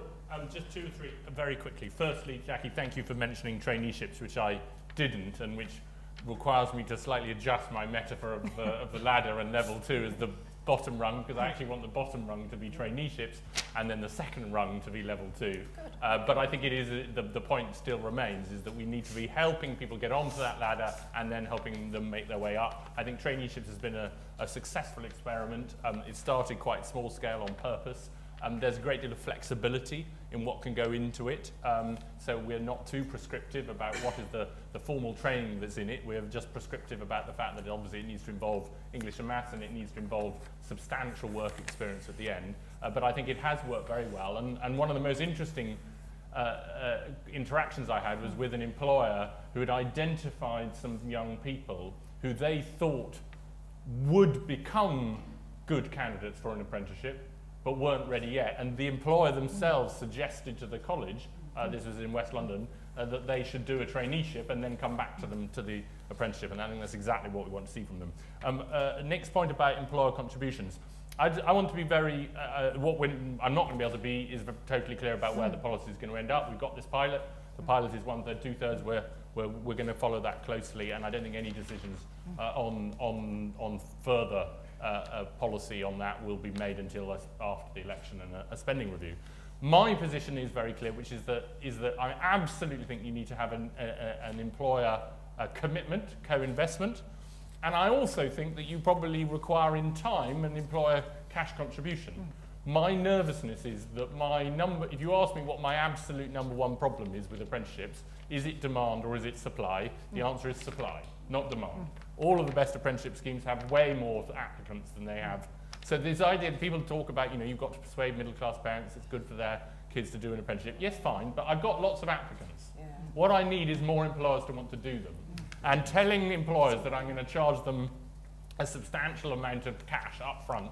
Just 2 or 3 very quickly. Firstly, Jacqui, thank you for mentioning traineeships, which I didn't, and which requires me to slightly adjust my metaphor of the ladder, and level 2 is the bottom rung, because I actually want the bottom rung to be traineeships and then the second rung to be level 2. But I think it is the point still remains, is that we need to be helping people get onto that ladder and then helping them make their way up. I think traineeships has been a successful experiment. It started quite small scale on purpose. There's a great deal of flexibility in what can go into it, so we're not too prescriptive about what is the formal training that's in it. We're just prescriptive about the fact that obviously it needs to involve English and maths, and it needs to involve substantial work experience at the end. But I think it has worked very well, and one of the most interesting interactions I had was with an employer who had identified some young people who they thought would become good candidates for an apprenticeship, but weren't ready yet. And the employer themselves suggested to the college, this was in West London, that they should do a traineeship and then come back to them to the apprenticeship. And I think that's exactly what we want to see from them. Nick's point about employer contributions. I want to be very, I'm not going to be able to be is totally clear about where the policy is going to end up. We've got this pilot. The pilot is 1/3, 2/3. We're going to follow that closely, and I don't think any decisions on further policy on that will be made until after the election and a spending review. My position is very clear, which is that I absolutely think you need to have an employer commitment, co-investment, and I also think that you probably require in time an employer cash contribution. My nervousness is that if you ask me what my absolute number one problem is with apprenticeships, is it demand or is it supply? The answer is supply, not demand. All of the best apprenticeship schemes have way more applicants than they have. So this idea that people talk about, you've got to persuade middle-class parents, it's good for their kids to do an apprenticeship. Yes, fine, but I've got lots of applicants. Yeah. What I need is more employers to want to do them. And telling employers that I'm going to charge them a substantial amount of cash up front,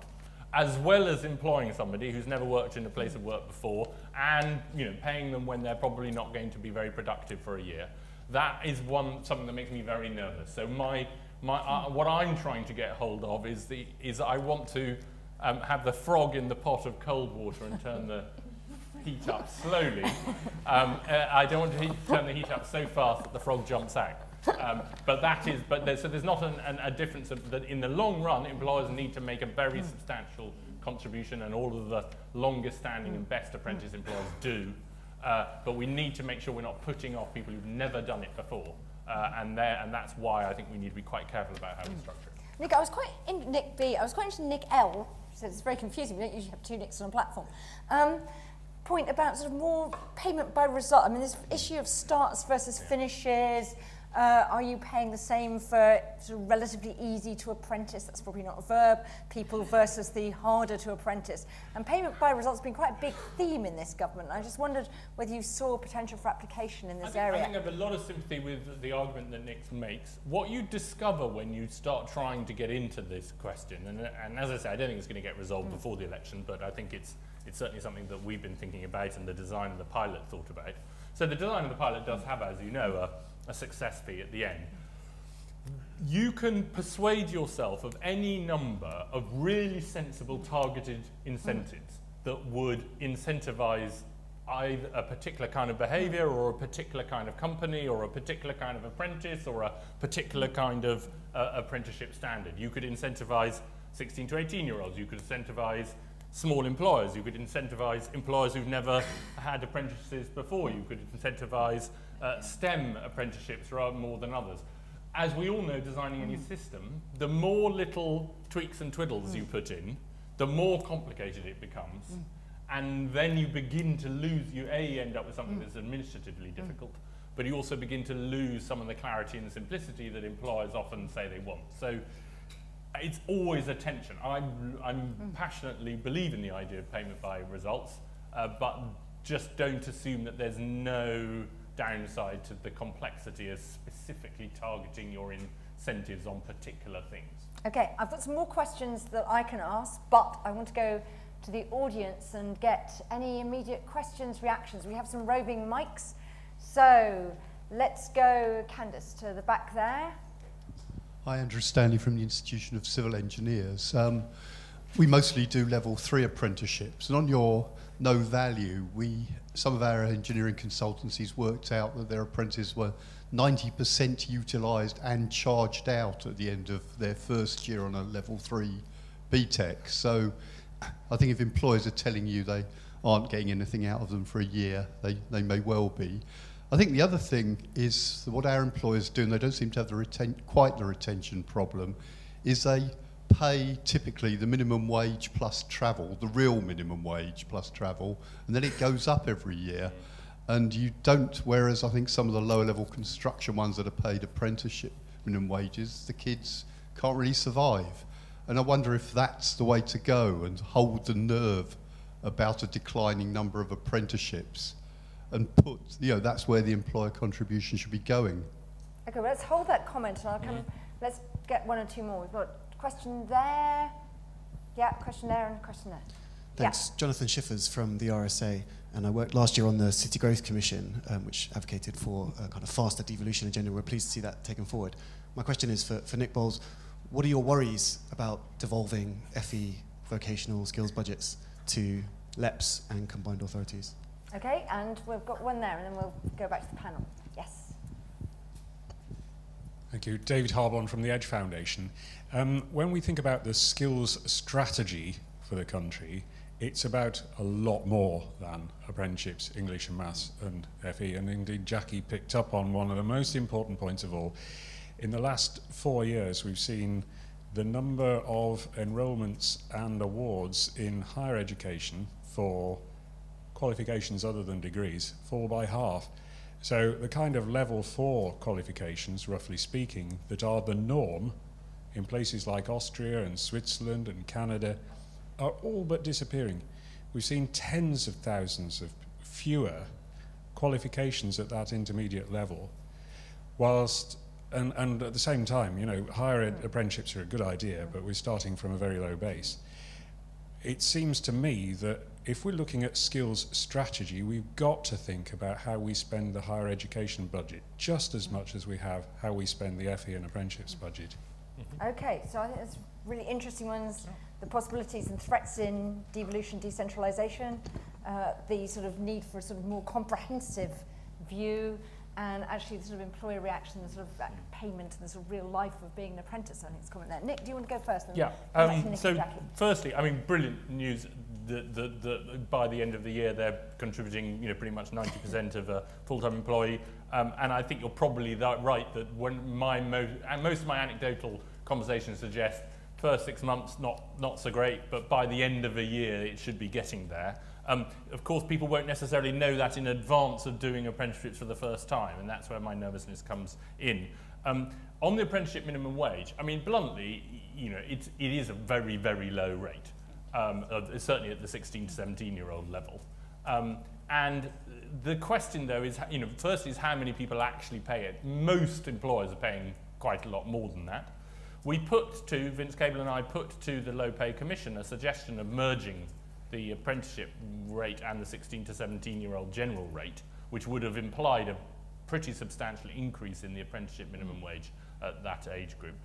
as well as employing somebody who's never worked in a place of work before, and paying them when they're probably not going to be very productive for a year. That is something that makes me very nervous. So what I'm trying to get hold of is I want to have the frog in the pot of cold water and turn the heat up slowly. I don't want to turn the heat up so fast that the frog jumps out. So there's not a difference that in the long run, employers need to make a very substantial contribution, and all of the longest standing and best apprentice employers do. But we need to make sure we're not putting off people who've never done it before. And that's why I think we need to be quite careful about how we structure it. Nick, I was quite interested in Nick L. So it's very confusing. We don't usually have two Nicks on a platform. Point about sort of more payment by result. I mean, this issue of starts versus finishes. Are you paying the same for sort of relatively easy to apprentice, that's probably not a verb, people versus the harder to apprentice? And payment by results has been quite a big theme in this government. I just wondered whether you saw potential for application in this area. I think I have a lot of sympathy with the argument that Nick makes. What you discover when you start trying to get into this question, and as I say, I don't think it's going to get resolved before the election, but I think it's certainly something that we've been thinking about and the design of the pilot thought about. So the design of the pilot does have, as you know, a success fee at the end. You can persuade yourself of any number of really sensible targeted incentives that would incentivize either a particular kind of behavior or a particular kind of company or a particular kind of apprentice or a particular kind of apprenticeship standard. You could incentivize 16 to 18-year-olds. You could incentivize small employers. You could incentivize employers who've never had apprentices before. You could incentivize STEM apprenticeships rather more than others. As we all know, designing any system, the more little tweaks and twiddles you put in, the more complicated it becomes. And then you begin to lose, you end up with something that's administratively difficult, but you also begin to lose some of the clarity and simplicity that employers often say they want. So it's always a tension. I'm passionately believe in the idea of payment by results, but just don't assume that there's no downside to the complexity of specifically targeting your incentives on particular things. Okay, I've got some more questions that I can ask, but I want to go to the audience and get any immediate questions, reactions. We have some roving mics. So let's go, Candice, to the back there. Hi, Andrew Stanley from the Institution of Civil Engineers. We mostly do level 3 apprenticeships, and on your no value, some of our engineering consultancies worked out that their apprentices were 90% utilised and charged out at the end of their first year on a level 3 BTEC. So I think if employers are telling you they aren't getting anything out of them for a year, they may well be. I think the other thing is that what our employers do, and they don't seem to have quite the retention problem, is they pay typically the minimum wage plus travel, the real minimum wage plus travel, and then it goes up every year. And you don't, whereas I think some of the lower level construction ones that are paid apprenticeship minimum wages, the kids can't really survive. And I wonder if that's the way to go and hold the nerve about a declining number of apprenticeships and put, that's where the employer contribution should be going. Okay, well, let's hold that comment and I'll come, let's get one or two more. We've got a question there, question there and a question there. Thanks, Jonathan Schiffers from the RSA, and I worked last year on the City Growth Commission, which advocated for a kind of faster devolution agenda. We're pleased to see that taken forward. My question is for Nick Boles. What are your worries about devolving FE vocational skills budgets to LEPs and combined authorities? Okay, and we've got one there, and then we'll go back to the panel. Yes. Thank you. David Harbon from the Edge Foundation. When we think about the skills strategy for the country, it's about a lot more than apprenticeships, English and Maths and FE. And indeed, Jacqui picked up on one of the most important points of all. In the last 4 years, we've seen the number of enrolments and awards in higher education for qualifications other than degrees fall by half. So the kind of level 4 qualifications, roughly speaking, that are the norm in places like Austria and Switzerland and Canada are all but disappearing. We've seen tens of thousands of fewer qualifications at that intermediate level, whilst, and at the same time, you know, higher ed apprenticeships are a good idea, but we're starting from a very low base. It seems to me that if we're looking at skills strategy, we've got to think about how we spend the higher education budget just as much as we have how we spend the FE and apprenticeships budget. Okay, so I think that's really interesting ones, the possibilities and threats in devolution, decentralisation, the sort of need for a sort of more comprehensive view, and actually the sort of employer reaction, the sort of payment, and the sort of real life of being an apprentice. I think it's comment there. Nick, do you want to go first? Yeah. So firstly, I mean, brilliant news that by the end of the year they're contributing, you know, pretty much 90% of a full-time employee. And I think you're probably right that when most of my anecdotal conversations suggest first 6 months not so great, but by the end of a year it should be getting there. Of course, people won't necessarily know that in advance of doing apprenticeships for the first time, and that's where my nervousness comes in. On the apprenticeship minimum wage, I mean, bluntly, you know, it is a very, very low rate, certainly at the 16 to 17-year-old level. And the question, though, is, you know, first is how many people actually pay it. Most employers are paying quite a lot more than that. We put to, Vince Cable and I put to the Low Pay Commission a suggestion of merging the apprenticeship rate and the 16 to 17-year-old general rate, which would have implied a pretty substantial increase in the apprenticeship minimum wage at that age group.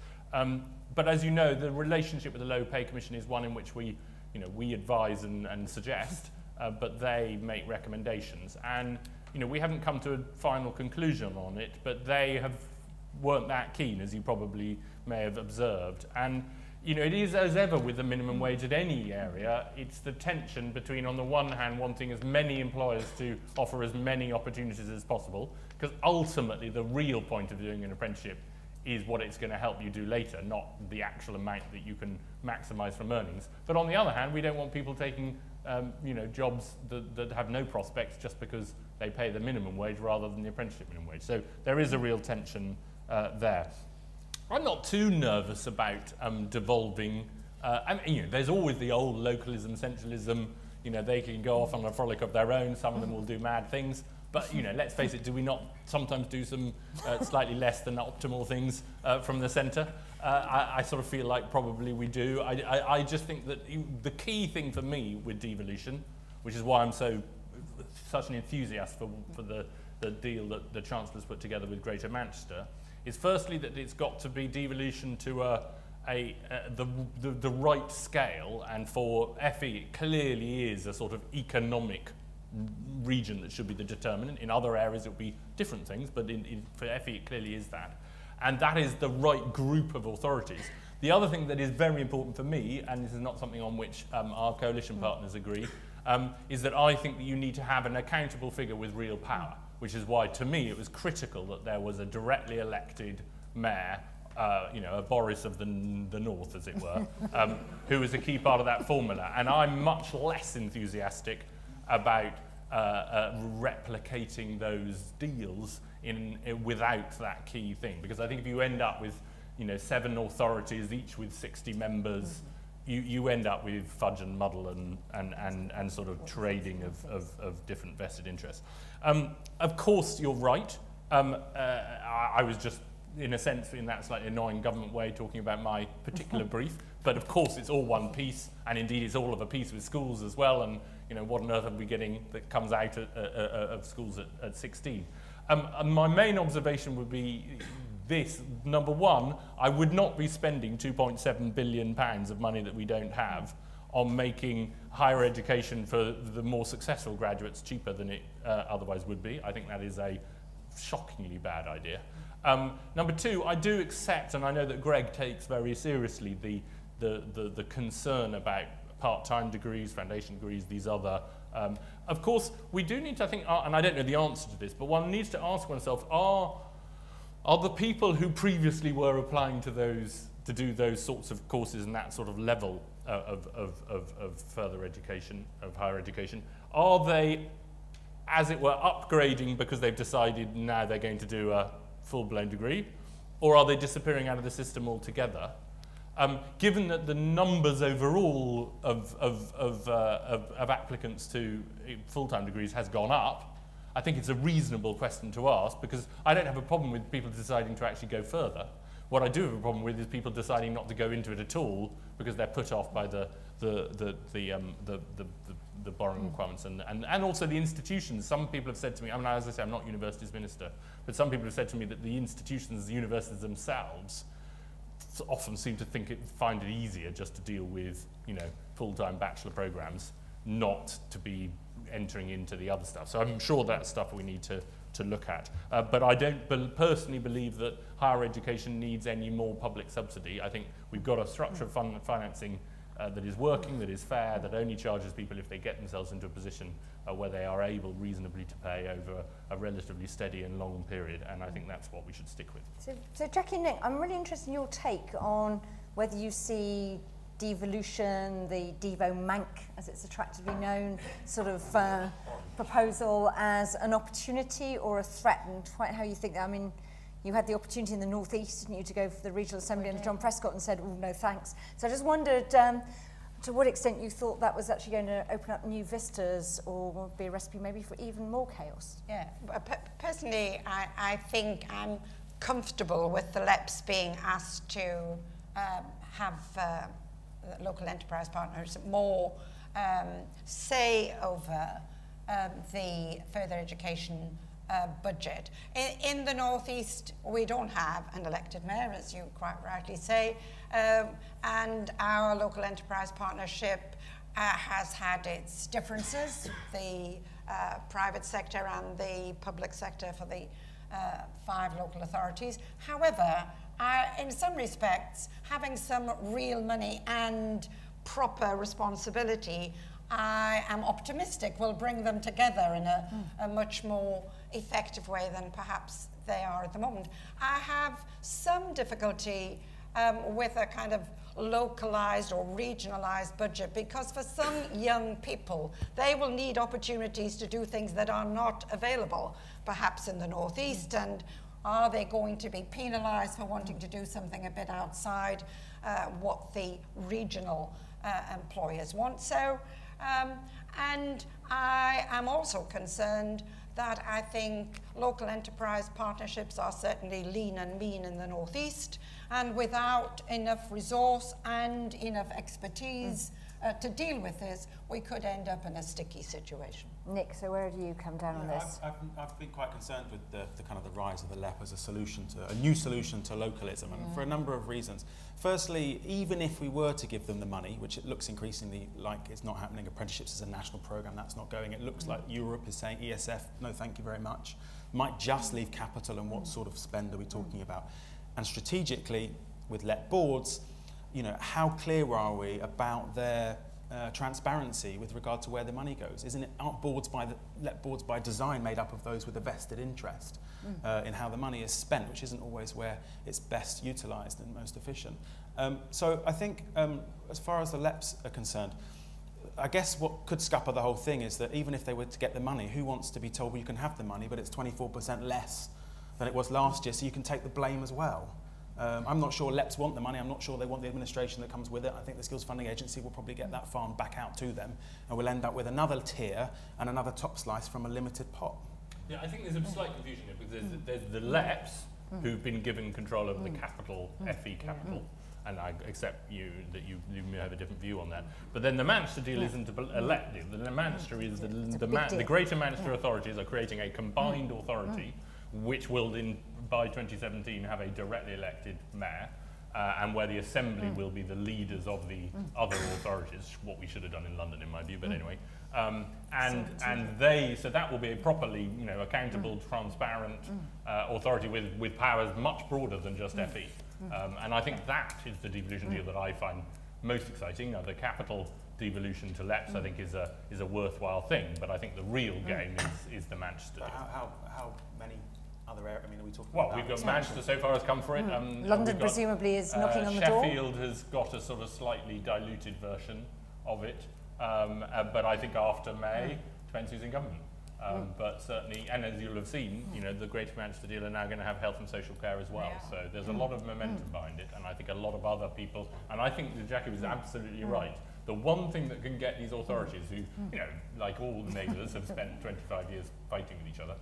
But as you know, the relationship with the Low Pay Commission is one in which we advise and suggest, but they make recommendations. And you know, we haven't come to a final conclusion on it, but they weren't that keen, as you probably may have observed. And you know, it is as ever with the minimum wage at any area, it's the tension between, on the one hand, wanting as many employers to offer as many opportunities as possible, because ultimately the real point of doing an apprenticeship is what it's going to help you do later, not the actual amount that you can maximise from earnings. But on the other hand, we don't want people taking you know, jobs that have no prospects just because they pay the minimum wage rather than the apprenticeship minimum wage. So there is a real tension there. I'm not too nervous about devolving. I mean, you know, there's always the old localism, centralism. You know, they can go off on a frolic of their own. Some of them will do mad things. But you know, let's face it, do we not sometimes do some slightly less than optimal things from the centre? I sort of feel like probably we do. I just think that the key thing for me with devolution, which is why I'm such an enthusiast for the deal that the Chancellor's put together with Greater Manchester, is firstly that it's got to be devolution to the right scale, and for FE it clearly is a sort of economic region that should be the determinant. In other areas it would be different things, but for FE it clearly is that. And that is the right group of authorities. The other thing that is very important for me, and this is not something on which our coalition partners agree, is that I think that you need to have an accountable figure with real power, which is why, to me, it was critical that there was a directly elected mayor, you know, a Boris of the North, as it were, who was a key part of that formula. And I'm much less enthusiastic about replicating those deals without that key thing, because I think if you end up with, you know, 7 authorities, each with 60 members, you end up with fudge and muddle and sort of trading of different vested interests. Of course, you're right. I was just, in a sense, in that slightly annoying government way, talking about my particular brief. But of course, it's all one piece, and indeed, it's all of a piece with schools as well. And you know, what on earth are we getting that comes out of schools at 16? My main observation would be this. Number one, I would not be spending £2.7 billion of money that we don't have on making higher education for the more successful graduates cheaper than it otherwise would be. I think that is a shockingly bad idea. Number two, I do accept, and I know that Greg takes very seriously the concern about part-time degrees, foundation degrees, these other. Of course, we do need to, I think, and I don't know the answer to this, but one needs to ask oneself, are the people who previously were applying to those to do those sorts of courses and that sort of level of further education, of higher education? Are they, as it were, upgrading because they've decided now they're going to do a full-blown degree, or are they disappearing out of the system altogether? Given that the numbers overall of applicants to full-time degrees has gone up, I think it's a reasonable question to ask, because I don't have a problem with people deciding to actually go further. What I do have a problem with is people deciding not to go into it at all because they're put off by the borrowing requirements and also the institutions. Some people have said to me, I mean, as I say, I'm not universities minister, but some people have said to me that the institutions, the universities themselves, often seem to find it easier just to deal with, you know, full-time bachelor programs, not to be entering into the other stuff. So I'm sure that's stuff we need to look at. But I don't personally believe that higher education needs any more public subsidy. I think we've got a structure of financing that is working, that is fair, that only charges people if they get themselves into a position where they are able reasonably to pay over a relatively steady and long period, and I think that's what we should stick with. So Jacqui and Nick, I'm really interested in your take on whether you see devolution, the Devo-Manc, as it's attractively known, sort of proposal as an opportunity or a threat, and quite how you think that. I mean, you had the opportunity in the North East, didn't you, to go for the Regional Assembly under John Prescott and said, oh, no thanks. So I just wondered to what extent you thought that was actually going to open up new vistas or be a recipe maybe for even more chaos. Yeah, personally, I think I'm comfortable with the LEPs being asked to have local enterprise partners more say over the further education budget. In the North East, we don't have an elected mayor, as you quite rightly say, and our local enterprise partnership has had its differences, the private sector and the public sector for the 5 local authorities. However, in some respects, having some real money and proper responsibility, I am optimistic will bring them together in a much more effective way than perhaps they are at the moment. I have some difficulty with a kind of localized or regionalized budget, because for some young people, they will need opportunities to do things that are not available, perhaps in the North East, and are they going to be penalized for wanting to do something a bit outside what the regional employers want? So, and I am also concerned that I think local enterprise partnerships are certainly lean and mean in the North East, and without enough resource and enough expertise to deal with this, we could end up in a sticky situation. Nick, so where do you come down on this? I've been quite concerned with the kind of the rise of the LEP as a solution to, a new solution to localism, and for a number of reasons. Firstly, even if we were to give them the money, which it looks increasingly like it's not happening, apprenticeships is a national programme, that's not going. It looks like Europe is saying ESF, no thank you very much. Might just leave capital, and what sort of spend are we talking about? And strategically, with LEP boards, you know, how clear are we about their transparency with regard to where the money goes? Aren't boards LEP boards by design made up of those with a vested interest in how the money is spent, which isn't always where it's best utilised and most efficient? So I think as far as the LEPs are concerned, I guess what could scupper the whole thing is that even if they were to get the money, who wants to be told, well, you can have the money, but it's 24% less than it was last year, so you can take the blame as well? I'm not sure LEPs want the money. I'm not sure they want the administration that comes with it. I think the Skills Funding Agency will probably get that farm back out to them, and we'll end up with another tier and another top slice from a limited pot. Yeah, I think there's a slight confusion here, because there's the LEPs who've been given control over the capital, FE capital, and I accept that you may have a different view on that. But then the Manchester deal isn't a LEP deal. The Manchester is the Greater Manchester authorities are creating a combined authority, which will by 2017 have a directly elected mayor, and where the Assembly will be the leaders of the other authorities, what we should have done in London in my view, but anyway. So that will be a properly, you know, accountable, transparent authority with powers much broader than just FE. And I think that is the devolution deal that I find most exciting. The capital devolution to LEPs I think is a worthwhile thing, but I think the real game is the Manchester deal. How many other areas? I mean, are we talking well, about... we've got Manchester so far has come for it. London presumably is knocking on the door. Sheffield has got a sort of slightly diluted version of it, but I think after May, depends who's in government. But certainly, and as you'll have seen, you know, the Greater Manchester deal are now going to have health and social care as well. So there's a lot of momentum behind it, and I think a lot of other people, and I think that Jacqui was absolutely right. The one thing that can get these authorities, who, you know, like all the neighbours, have spent 25 years fighting with each other,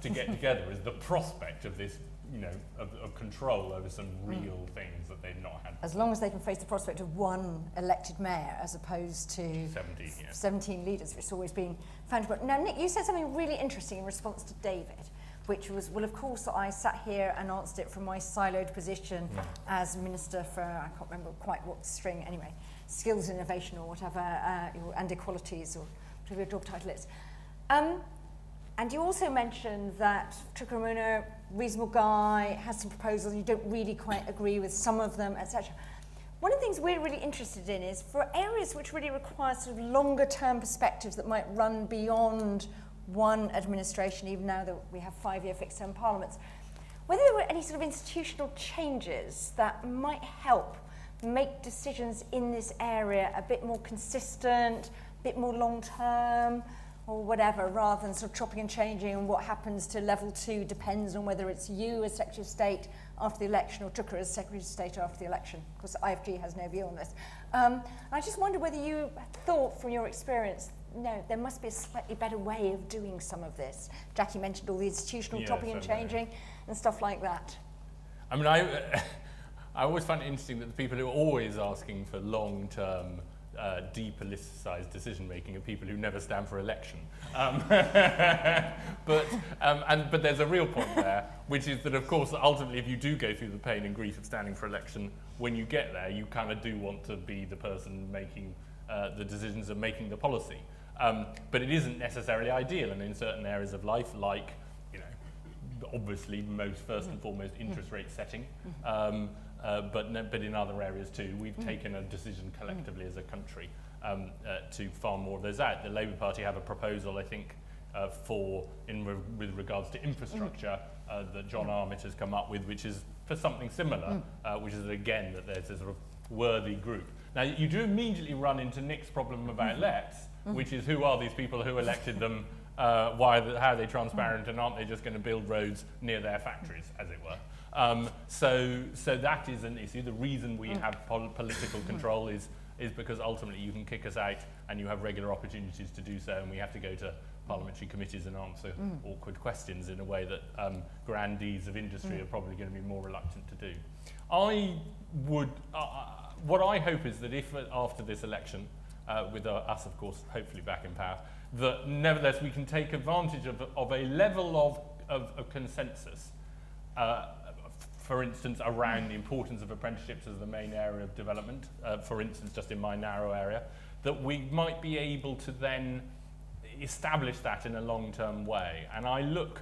to get together is the prospect of this, you know, of control over some real things that they've not had. As long as they can face the prospect of one elected mayor as opposed to 17 leaders, which has always been found. Now, Nick, you said something really interesting in response to David, which was, well, of course, I sat here and answered it from my siloed position as Minister for, I can't remember quite what string, anyway, skills and innovation or whatever, and equalities, or whatever your job title is. And you also mentioned that Chukwuemeka, reasonable guy, has some proposals, you don't really quite agree with some of them, etc. One of the things we're really interested in is for areas which really require sort of longer term perspectives that might run beyond one administration, even now that we have 5-year fixed term parliaments, whether there were any sort of institutional changes that might help make decisions in this area a bit more consistent, a bit more long term, or whatever, rather than sort of chopping and changing, and what happens to level 2 depends on whether it's you as Secretary of State after the election or Chukwuemeka as Secretary of State after the election. Of course, IFG has no view on this. I just wonder whether you thought from your experience, no, there must be a slightly better way of doing some of this. Jacqui mentioned all the institutional chopping and changing and stuff like that. I mean, I always find it interesting that the people who are always asking for long-term depoliticized decision-making are people who never stand for election. But there's a real point there, which is that, of course, ultimately, if you do go through the pain and grief of standing for election, when you get there, you kind of do want to be the person making the decisions and making the policy. But it isn't necessarily ideal, and in certain areas of life, like, you know, obviously, first and foremost, interest rate setting, but in other areas too, we've taken a decision collectively as a country to farm more of those out. The Labour Party have a proposal, I think, with regards to infrastructure that John Armitt has come up with, which is for something similar, which is again that there's a sort of worthy group. Now you do immediately run into Nick's problem about Letts, which is who are these people who elected them, how are they transparent, and aren't they just going to build roads near their factories, as it were? So that is an issue. The reason we have political control is because ultimately you can kick us out and you have regular opportunities to do so, and we have to go to parliamentary committees and answer awkward questions in a way that grandees of industry are probably going to be more reluctant to do. What I hope is that if after this election, with us of course hopefully back in power, that nevertheless we can take advantage of a level of consensus, for instance, around the importance of apprenticeships as the main area of development, for instance, just in my narrow area, that we might be able to then establish that in a long-term way. And I look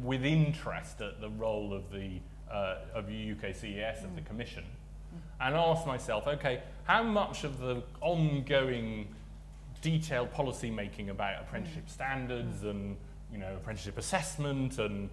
with interest at the role of the UKCES, of the Commission, and ask myself, okay, how much of the ongoing detailed policy making about apprenticeship standards and, you know, apprenticeship assessment and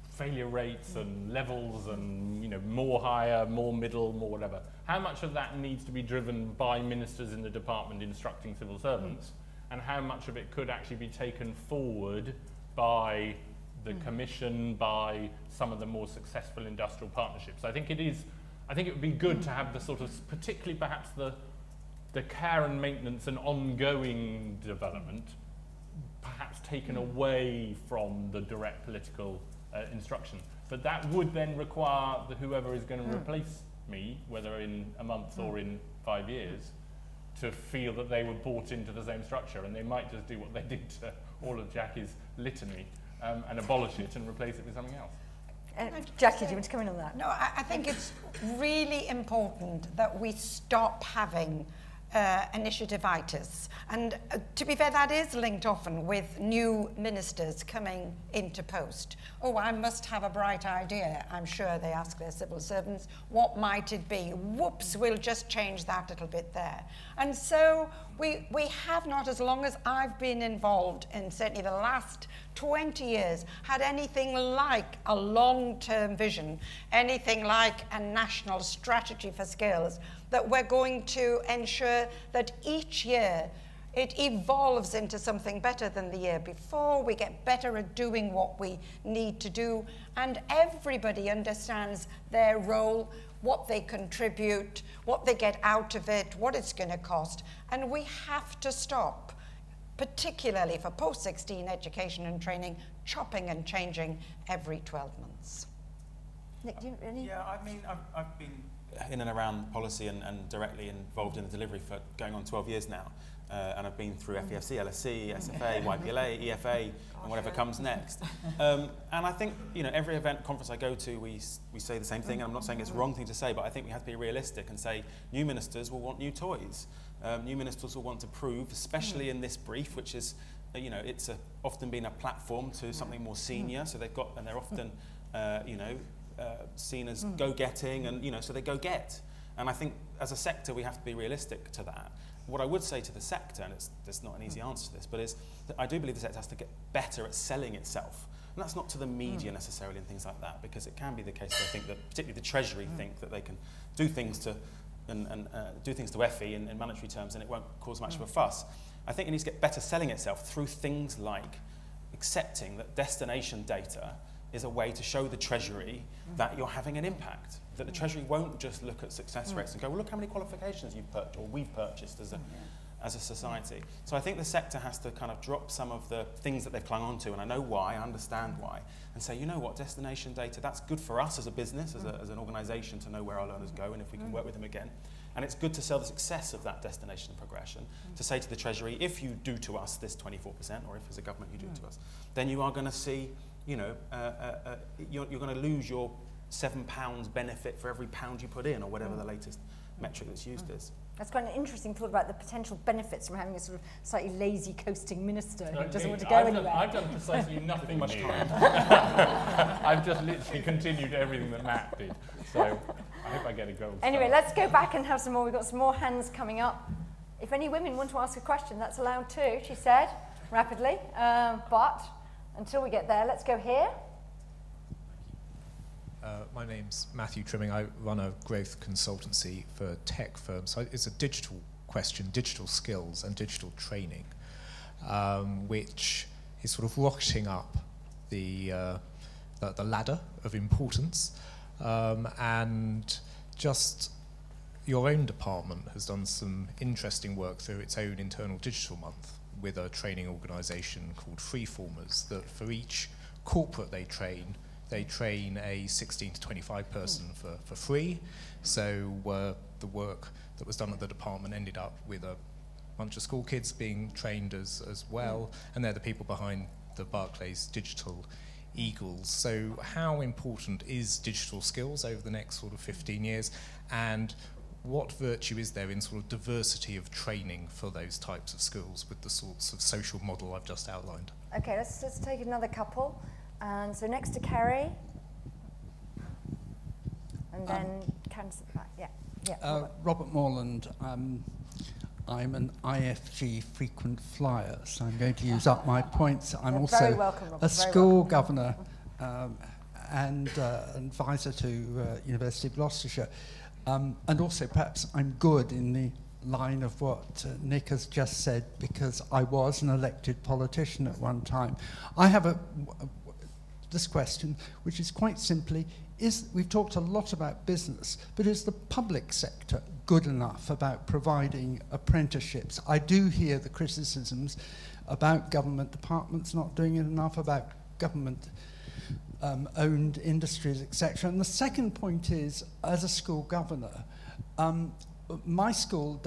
failure rates and levels and, you know, more higher, more middle, more whatever, how much of that needs to be driven by ministers in the department instructing civil servants, and how much of it could actually be taken forward by the Commission, by some of the more successful industrial partnerships? I think it would be good to have the sort of, particularly perhaps the care and maintenance and ongoing development, perhaps taken away from the direct political instruction. But that would then require whoever is going to replace me, whether in a month or in 5 years, to feel that they were bought into the same structure, and they might just do what they did to all of Jacqui's litany and abolish it and replace it with something else. Jacqui, do you want to come in on that? No, I think it's really important that we stop having initiative-itis. And to be fair, that is linked often with new ministers coming into post. Oh, I must have a bright idea. I'm sure they ask their civil servants, what might it be? Whoops, we'll just change that little bit there. And so We have not, as long as I've been involved in certainly the last 20 years, had anything like a long-term vision, anything like a national strategy for skills, that we're going to ensure that each year it evolves into something better than the year before. We get better at doing what we need to do, and everybody understands their role, what they contribute, what they get out of it, what it's going to cost. And we have to stop, particularly for post-16 education and training, chopping and changing every 12 months. Nick, do you any? Yeah, I mean, I've been in and around policy and directly involved in the delivery for going on 12 years now. And I've been through FEFC, LSC, SFA, YPLA, EFA, and whatever comes next. And I think, you know, every event, conference I go to, we say the same thing, and I'm not saying it's the wrong thing to say, but I think we have to be realistic and say new ministers will want new toys. New ministers will want to prove, especially in this brief, which is, you know, it's often been a platform to something more senior, so they've got, and they're often, you know, seen as go-getting, and, you know, so they go-get. And I think as a sector, we have to be realistic to that. What I would say to the sector, and there's not an easy answer to this, but is that I do believe the sector has to get better at selling itself. And that's not to the media necessarily and things like that, because it can be the case that I think that particularly the Treasury think that they can do things to do things to FE in monetary terms, and it won't cause much of a fuss. I think it needs to get better selling itself through things like accepting that destination data is a way to show the Treasury that you're having an impact. That the Treasury won't just look at success rates and go, well, look how many qualifications you've purchased, or we've purchased as a society. So I think the sector has to kind of drop some of the things that they've clung on to, and I know why, I understand why, and say, you know what, destination data, that's good for us as a business, as an organisation, to know where our learners go and if we can work with them again. And it's good to sell the success of that destination and progression, to say to the Treasury, if you do to us this 24%, or if as a government you do it to us, then you are going to see, you know, you're going to lose your £7 benefit for every pound you put in, or whatever the latest metric that's used is. That's quite an interesting thought about the potential benefits from having a sort of slightly lazy coasting minister who doesn't want to go anywhere. I've done precisely nothing much time. I've just literally continued everything that Matt did. So I hope I get a gold Anyway, star. let's go back and have some more. We've got some more hands coming up. If any women want to ask a question, that's allowed too, she said, rapidly. But until we get there, let's go here. My name's Matthew Trimming. I run a growth consultancy for tech firms. So it's a digital question, digital skills and digital training, which is sort of rocketing up the ladder of importance. And just your own department has done some interesting work through its own internal digital month with a training organisation called Freeformers, that for each corporate they train a 16 to 25 person for free. So the work that was done at the department ended up with a bunch of school kids being trained as well, and they're the people behind the Barclays Digital Eagles. So how important is digital skills over the next sort of 15 years, and what virtue is there in sort of diversity of training for those types of skills with the sorts of social model I've just outlined? Okay, let's take another couple. And so next to Kerry, and then Candice at the back. Robert Morland. I'm an IFG frequent flyer, so I'm going to use up my points. I'm also very welcome, Robert, a school governor and advisor to University of Gloucestershire. And also perhaps I'm good in the line of what Nick has just said, because I was an elected politician at one time. I have this question, which is quite simply, we've talked a lot about business, but is the public sector good enough about providing apprenticeships? I do hear the criticisms about government departments not doing it enough, about government owned industries, etc. And the second point is, as a school governor, my school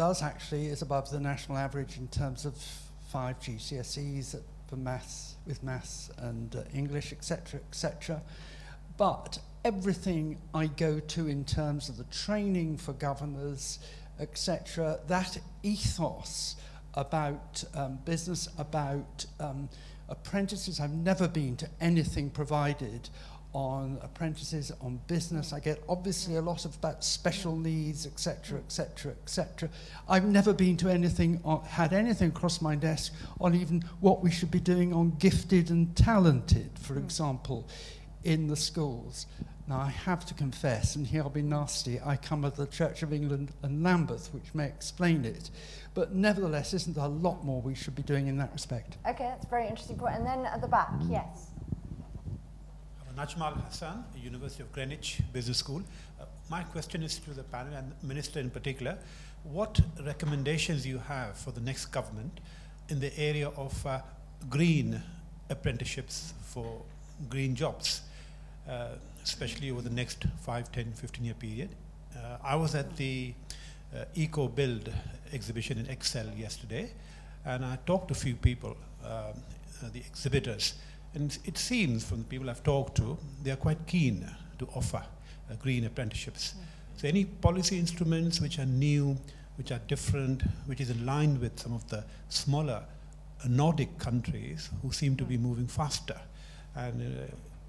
is above the national average in terms of 5 GCSEs for maths, with maths and English, etc., etc. But everything I go to in terms of the training for governors, etc., that ethos about business, about apprentices, I've never been to anything provided on apprentices, on business. I get obviously a lot about special needs, etc., etc., etc. I've never been to anything, had anything across my desk on even what we should be doing on gifted and talented, for example, in the schools. Now, I have to confess, and here I'll be nasty, I come of the Church of England and Lambeth, which may explain it. But nevertheless, isn't there a lot more we should be doing in that respect? Okay, that's a very interesting point. And then at the back, yes. Najmal Hassan, University of Greenwich Business School. My question is to the panel and the Minister in particular. What recommendations you have for the next government in the area of green apprenticeships for green jobs, especially over the next 5, 10, 15-year period? I was at the Eco Build exhibition in Excel yesterday, and I talked to a few people, the exhibitors. And it seems from the people I've talked to, they are quite keen to offer green apprenticeships. So any policy instruments which are new, which are different, which is in line with some of the smaller Nordic countries who seem to be moving faster. And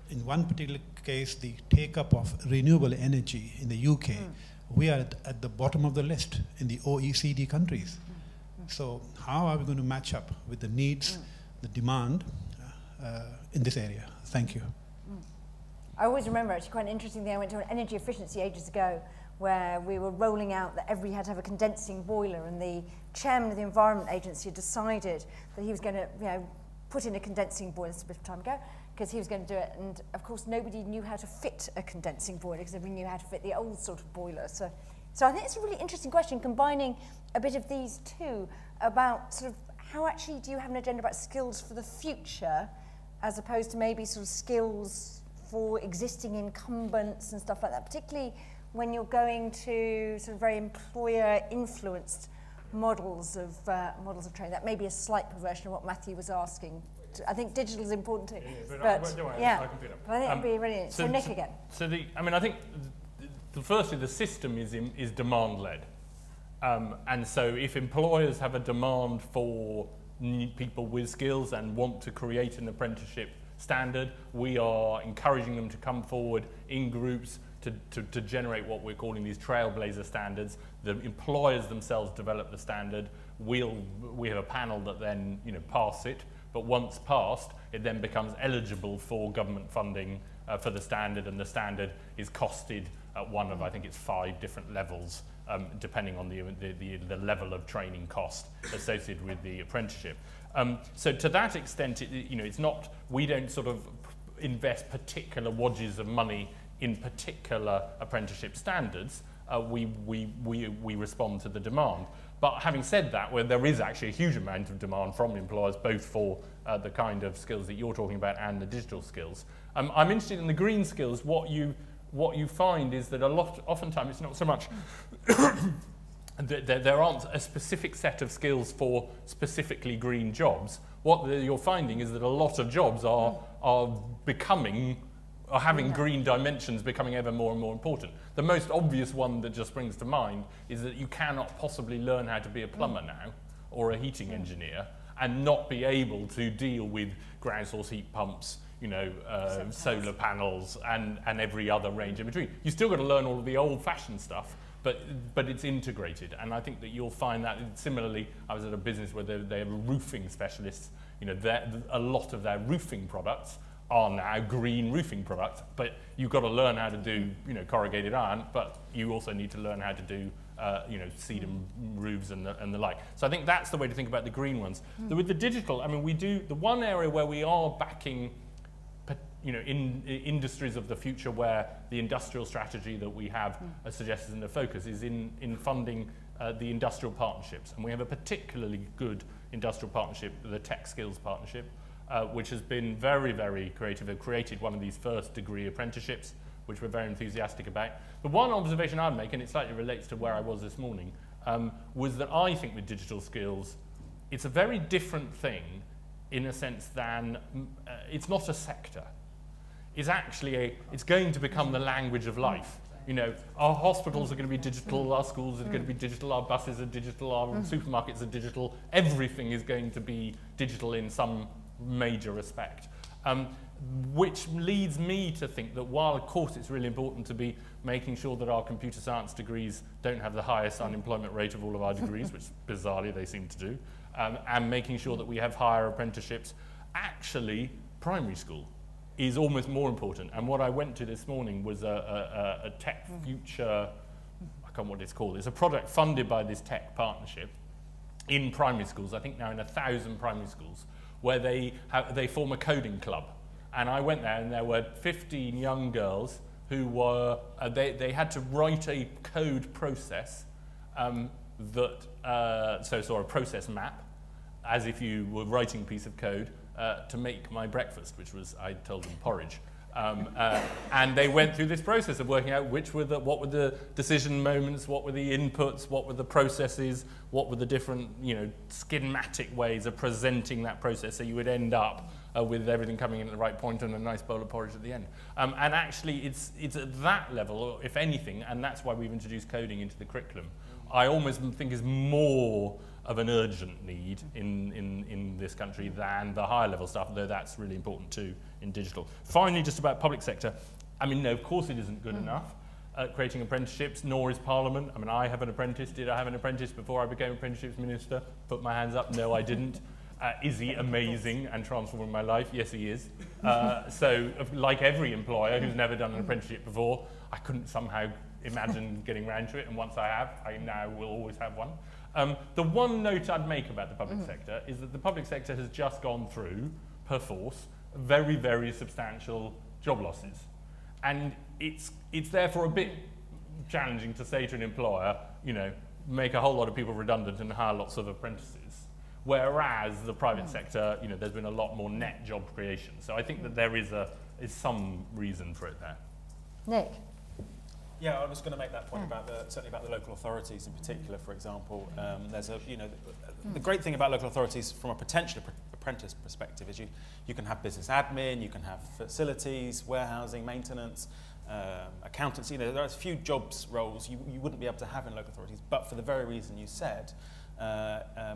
in one particular case, the take-up of renewable energy in the UK, we are at the bottom of the list in the OECD countries. So how are we going to match up with the needs, the demand, in this area? Thank you. I always remember actually quite an interesting thing. I went to an energy efficiency ages ago where we were rolling out that everybody had to have a condensing boiler, and the chairman of the Environment Agency decided that he was going to put in a condensing boiler. This was a bit of time ago, because he was going to do it, and of course nobody knew how to fit a condensing boiler because everybody knew how to fit the old sort of boiler. So I think it's a really interesting question, combining a bit of these two about sort of how actually do you have an agenda about skills for the future as opposed to maybe sort of skills for existing incumbents and stuff like that, particularly when you're going to sort of very employer-influenced models of training. That may be a slight perversion of what Matthew was asking. I think digital is important too. I can pick But I think it'd be really. So Nick again. So I think firstly the system is demand-led, and so if employers have a demand for people with skills and want to create an apprenticeship standard, we are encouraging them to come forward in groups to generate what we're calling these trailblazer standards. The employers themselves develop the standard. We have a panel that then pass it, but once passed, it then becomes eligible for government funding for the standard, and the standard is costed at one of, I think it's 5 different levels, depending on the level of training cost associated with the apprenticeship. So to that extent, it's not, we don't sort of invest particular wadges of money in particular apprenticeship standards. We respond to the demand. But having said that, where there is actually a huge amount of demand from employers, both for the kind of skills that you're talking about and the digital skills. I'm interested in the green skills. What you find is that oftentimes it's not so much there aren't a specific set of skills for specifically green jobs. What you're finding is that a lot of jobs are having green dimensions, becoming ever more and more important. The most obvious one that just springs to mind is that you cannot possibly learn how to be a plumber now or a heating engineer and not be able to deal with ground source heat pumps, solar panels and every other range in between. You still got to learn all of the old-fashioned stuff, but it's integrated. And I think that you'll find that similarly. I was at a business where they have roofing specialists. A lot of their roofing products are now green roofing products, but you've got to learn how to do corrugated iron, but you also need to learn how to do sedum roofs and the like. So I think that's the way to think about the green ones. With the digital, we do the one area where we are backing in industries of the future, where the industrial strategy that we have suggests in the focus is in funding the industrial partnerships. And we have a particularly good industrial partnership, the Tech Skills Partnership, which has been very, very creative. They've created one of these first degree apprenticeships, which we're very enthusiastic about. The one observation I'd make, and it slightly relates to where I was this morning, was that I think with digital skills, it's a very different thing in a sense than, it's not a sector. It's actually it's going to become the language of life. Our hospitals are going to be digital, our schools are going to be digital, our buses are digital, our supermarkets are digital. Everything is going to be digital in some major respect. which leads me to think that while, of course, it's really important to be making sure that our computer science degrees don't have the highest unemployment rate of all of our degrees, which bizarrely they seem to do, and making sure that we have higher apprenticeships, actually, primary school is almost more important. And what I went to this morning was a Tech Future, I can't remember what it's called. It's a project funded by this tech partnership in primary schools, I think now in 1,000 primary schools, where they form a coding club. And I went there and there were 15 young girls who were, they had to write a code process so a process map, as if you were writing a piece of code, to make my breakfast, which was, I told them, porridge. And they went through this process of working out what were the decision moments, what were the inputs, what were the processes, what were the different, schematic ways of presenting that process, so you would end up with everything coming in at the right point and a nice bowl of porridge at the end. And actually, it's at that level, if anything, and that's why we've introduced coding into the curriculum, I almost think is more of an urgent need in this country than the higher level stuff, though that's really important too in digital. Finally, just about public sector. I mean, no, of course it isn't good enough at creating apprenticeships, nor is Parliament. I mean, I have an apprentice. Did I have an apprentice before I became Apprenticeships Minister? Put my hands up. No, I didn't. Is he amazing and transforming my life? Yes, he is. So, like every employer who's never done an apprenticeship before, I couldn't somehow imagine getting round to it, and once I have, I now will always have one. The one note I'd make about the public sector is that the public sector has just gone through, per force, very, very substantial job losses. And it's therefore a bit challenging to say to an employer, make a whole lot of people redundant and hire lots of apprentices. Whereas the private sector, there's been a lot more net job creation. So I think that there is some reason for it there. Nick? Yeah, I was going to make that point about certainly about the local authorities in particular. For example, there's the great thing about local authorities from a potential apprentice perspective is you can have business admin, you can have facilities, warehousing, maintenance, accountancy. There are a few jobs roles you wouldn't be able to have in local authorities, but for the very reason you said,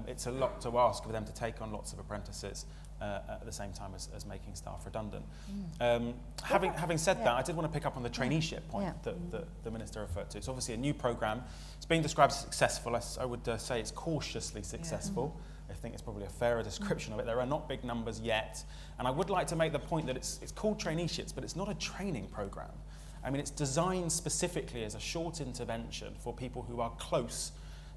it's a lot to ask for them to take on lots of apprentices at the same time as making staff redundant. Having said that, I did want to pick up on the traineeship point that the Minister referred to. It's obviously a new programme. It's being described as successful. I would say it's cautiously successful. I think it's probably a fairer description of it. There are not big numbers yet. And I would like to make the point that it's called traineeships, but it's not a training programme. I mean, it's designed specifically as a short intervention for people who are close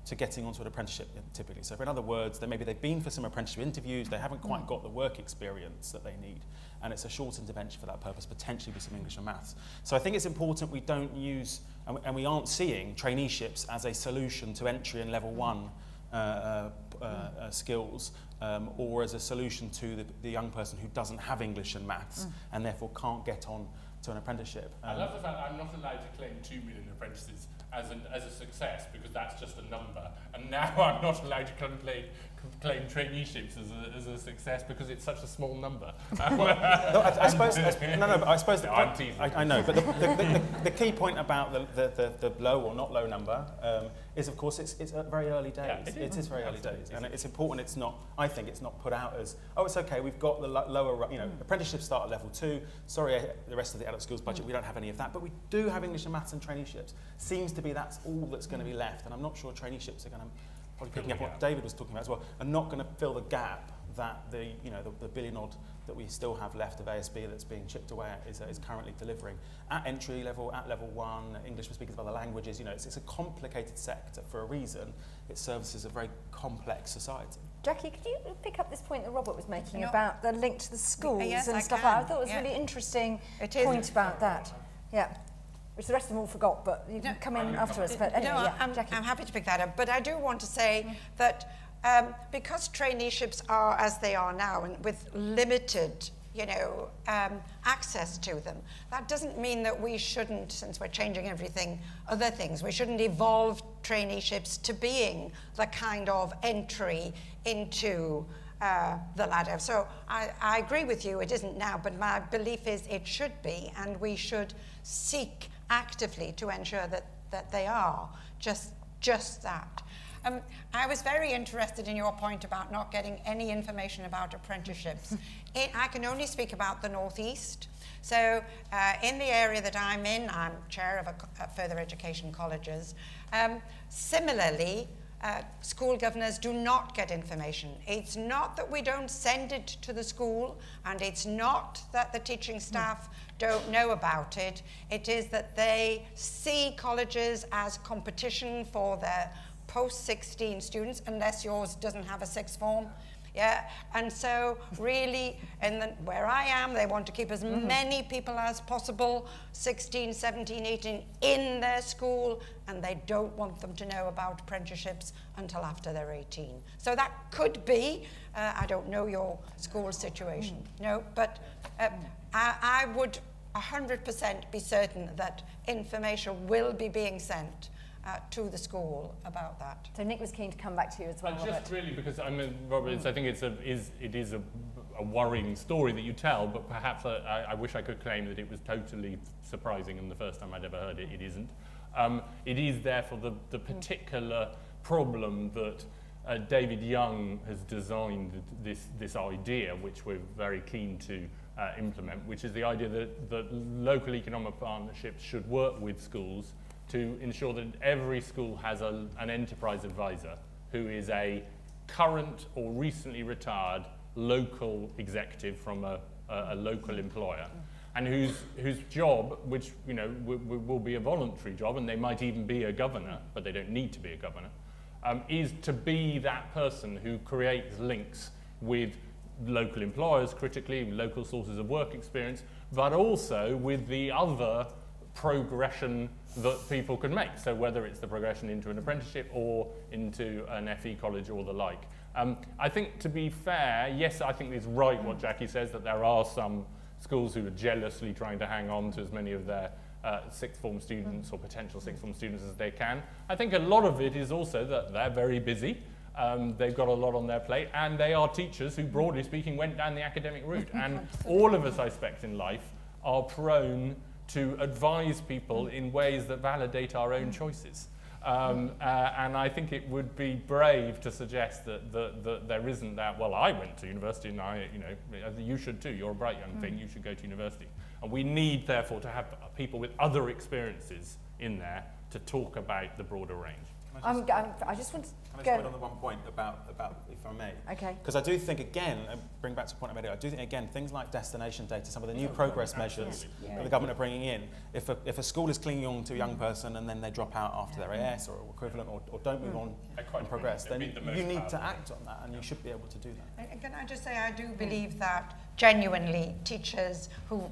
to getting onto an apprenticeship typically. So in other words, maybe they've been for some apprenticeship interviews, they haven't quite got the work experience that they need, and it's a short intervention for that purpose, potentially with some English and maths. So I think it's important we don't use, and we aren't seeing traineeships as a solution to entry and level 1 skills, or as a solution to the young person who doesn't have English and maths and therefore can't get on to an apprenticeship. I love the fact that I'm not allowed to claim 2 million apprentices as a success, because that's just a number, and now I'm not allowed to claim traineeships as a success because it's such a small number. I suppose I'm teasing. I know, but the key point about the low or not low number is, of course, it's at very early days. Yeah, it is very early days, and it's important. It's not. I think it's not put out as, oh, it's okay. We've got the lower. Apprenticeships start at level 2. Sorry, the rest of the adult schools budget, we don't have any of that, but we do have English and maths and traineeships. Seems to be that's all that's going to be left, and I'm not sure traineeships are going to, probably picking up what David was talking about as well, are not going to fill the gap that the billion odd that we still have left of ASB that's being chipped away at is currently delivering at entry level, at level 1, English for speakers of other languages. It's a complicated sector for a reason. It services a very complex society. Jacqui, could you pick up this point that Robert was making about the link to the schools and stuff? I thought it was a really interesting point about that. Yeah. Which the rest of them all forgot, but you can come in afterwards. But anyway, I'm happy to pick that up. But I do want to say that because traineeships are as they are now, and with limited, access to them, that doesn't mean that we shouldn't, since we're changing other things, we shouldn't evolve traineeships to being the kind of entry into the ladder. So I agree with you, it isn't now, but my belief is it should be, and we should seek actively to ensure that they are just that. I was very interested in your point about not getting any information about apprenticeships. I can only speak about the Northeast. So in the area that I'm in, I'm chair of a further education colleges. Similarly, school governors do not get information. It's not that we don't send it to the school, and it's not that the teaching staff don't know about it. It is that they see colleges as competition for their post-16 students, unless yours doesn't have a sixth form. Yeah, and so really, where I am, they want to keep as many people as possible, 16, 17, 18, in their school, and they don't want them to know about apprenticeships until after they're 18. So that could be, I don't know your school situation, no, but I would 100% be certain that information will be being sent to the school about that. So Nick was keen to come back to you as well, Robert. Just really because, I mean, Robert, I think it is a worrying story that you tell, but perhaps I wish I could claim that it was totally surprising and the first time I'd ever heard it. It isn't. It is therefore the particular problem that David Young has designed this idea, which we're very keen to implement, which is the idea that local economic partnerships should work with schools to ensure that every school has an enterprise advisor who is a current or recently retired local executive from a local employer, and whose job, which will be a voluntary job, and they might even be a governor, but they don't need to be a governor, is to be that person who creates links with local employers, critically, local sources of work experience, but also with the other progression that people can make. So whether it's the progression into an apprenticeship or into an FE college or the like. I think, to be fair, yes, I think it's right what Jacqui says, that there are some schools who are jealously trying to hang on to as many of their sixth form students or potential sixth form students as they can. I think a lot of it is also that they're very busy. They've got a lot on their plate, and they are teachers who, broadly speaking, went down the academic route. And all of us, I expect, in life are prone to advise people in ways that validate our own choices. And I think it would be brave to suggest that there isn't that, well, I went to university and you should too, you're a bright young thing, you should go to university. And we need, therefore, to have people with other experiences in there to talk about the broader range. I just want to Can I just on the one point about, if I may? Okay. Because I do think, again, bring back to the point I made earlier, I do think, again, things like destination data, some of the new progress measures that the government are bringing in, if a school is clinging on to a young person and then they drop out after their AS or equivalent or don't move on and progress, then you need to act on that, and you should be able to do that. And can I just say, I do believe that genuinely teachers who,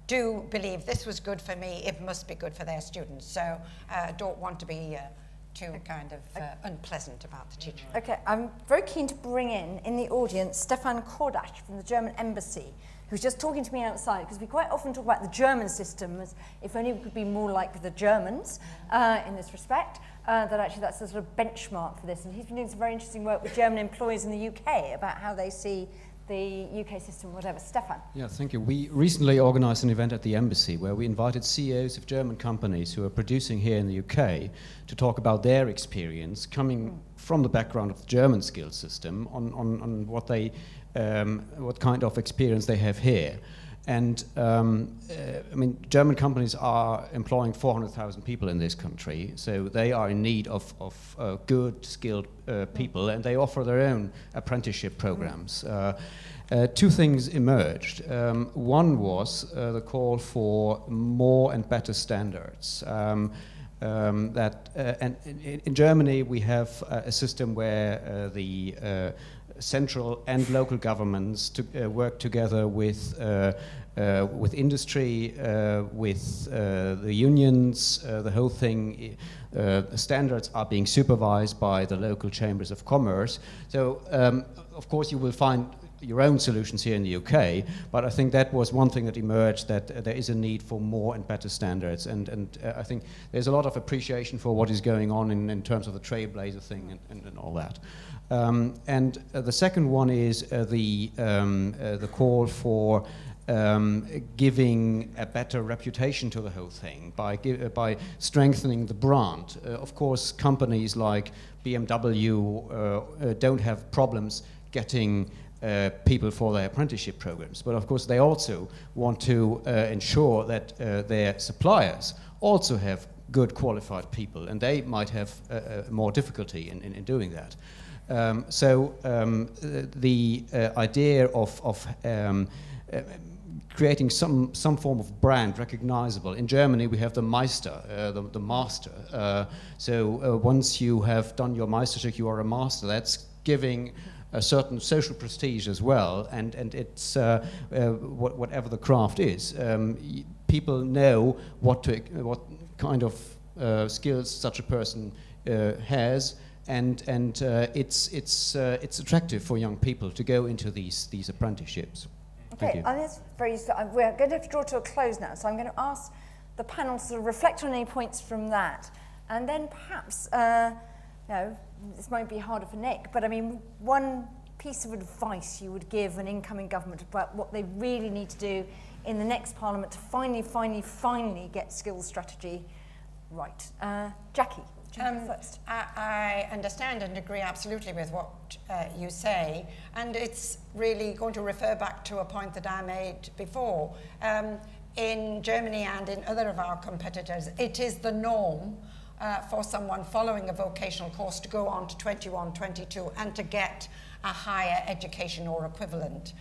do believe this was good for me, it must be good for their students. So don't want to be too kind of unpleasant about the teaching. Okay, I'm very keen to bring in the audience Stefan Kordasch from the German Embassy, who's just talking to me outside, because we quite often talk about the German system as if only we could be more like the Germans in this respect, that actually that's a sort of benchmark for this. And he's been doing some very interesting work with German employers in the UK about how they see the UK system, whatever. Stefan. Yeah, thank you. We recently organized an event at the Embassy where we invited CEOs of German companies who are producing here in the UK to talk about their experience coming from the background of the German skills system on what they, what kind of experience they have here. And I mean, German companies are employing 400,000 people in this country, so they are in need of good, skilled people, and they offer their own apprenticeship programs. Two things emerged. One was the call for more and better standards. And in Germany, we have a system where the central and local governments work together with industry, with the unions, the whole thing. Standards are being supervised by the local chambers of commerce. So, of course, you will find your own solutions here in the UK, but I think that was one thing that emerged, that there is a need for more and better standards, and I think there's a lot of appreciation for what is going on in terms of the trailblazer thing and all that. And the second one is the call for giving a better reputation to the whole thing, by strengthening the brand. Of course, companies like BMW don't have problems getting people for their apprenticeship programs, but of course they also want to ensure that their suppliers also have good qualified people, and they might have more difficulty in doing that. The idea of creating some form of brand recognizable. In Germany, we have the Meister, the master. Once you have done your Meisterstück, you are a master. That's giving a certain social prestige as well, and it's whatever the craft is. People know what kind of skills such a person has, and it's attractive for young people to go into these apprenticeships. Okay, that's very useful. We're going to have to draw to a close now, so I'm going to ask the panel to sort of reflect on any points from that, and then perhaps, this might be harder for Nick, but I mean, one piece of advice you would give an incoming government about what they really need to do in the next Parliament to finally get skills strategy right. Jacqui, first. I understand and agree absolutely with what you say, and it's really going to refer back to a point that I made before. In Germany and in other of our competitors, it is the norm for someone following a vocational course to go on to 21, 22 and to get a higher education or equivalent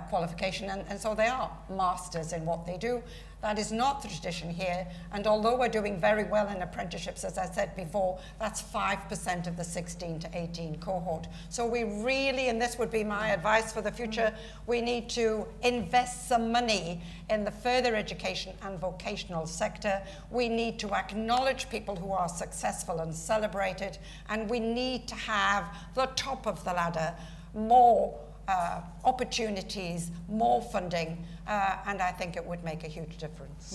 qualification, and so they are masters in what they do. That is not the tradition here, and although we're doing very well in apprenticeships, as I said before, that's 5% of the 16 to 18 cohort. So we really, and this would be my advice for the future, we need to invest some money in the further education and vocational sector. We need to acknowledge people who are successful and celebrate it, and we need to have the top of the ladder, more opportunities, more funding, and I think it would make a huge difference.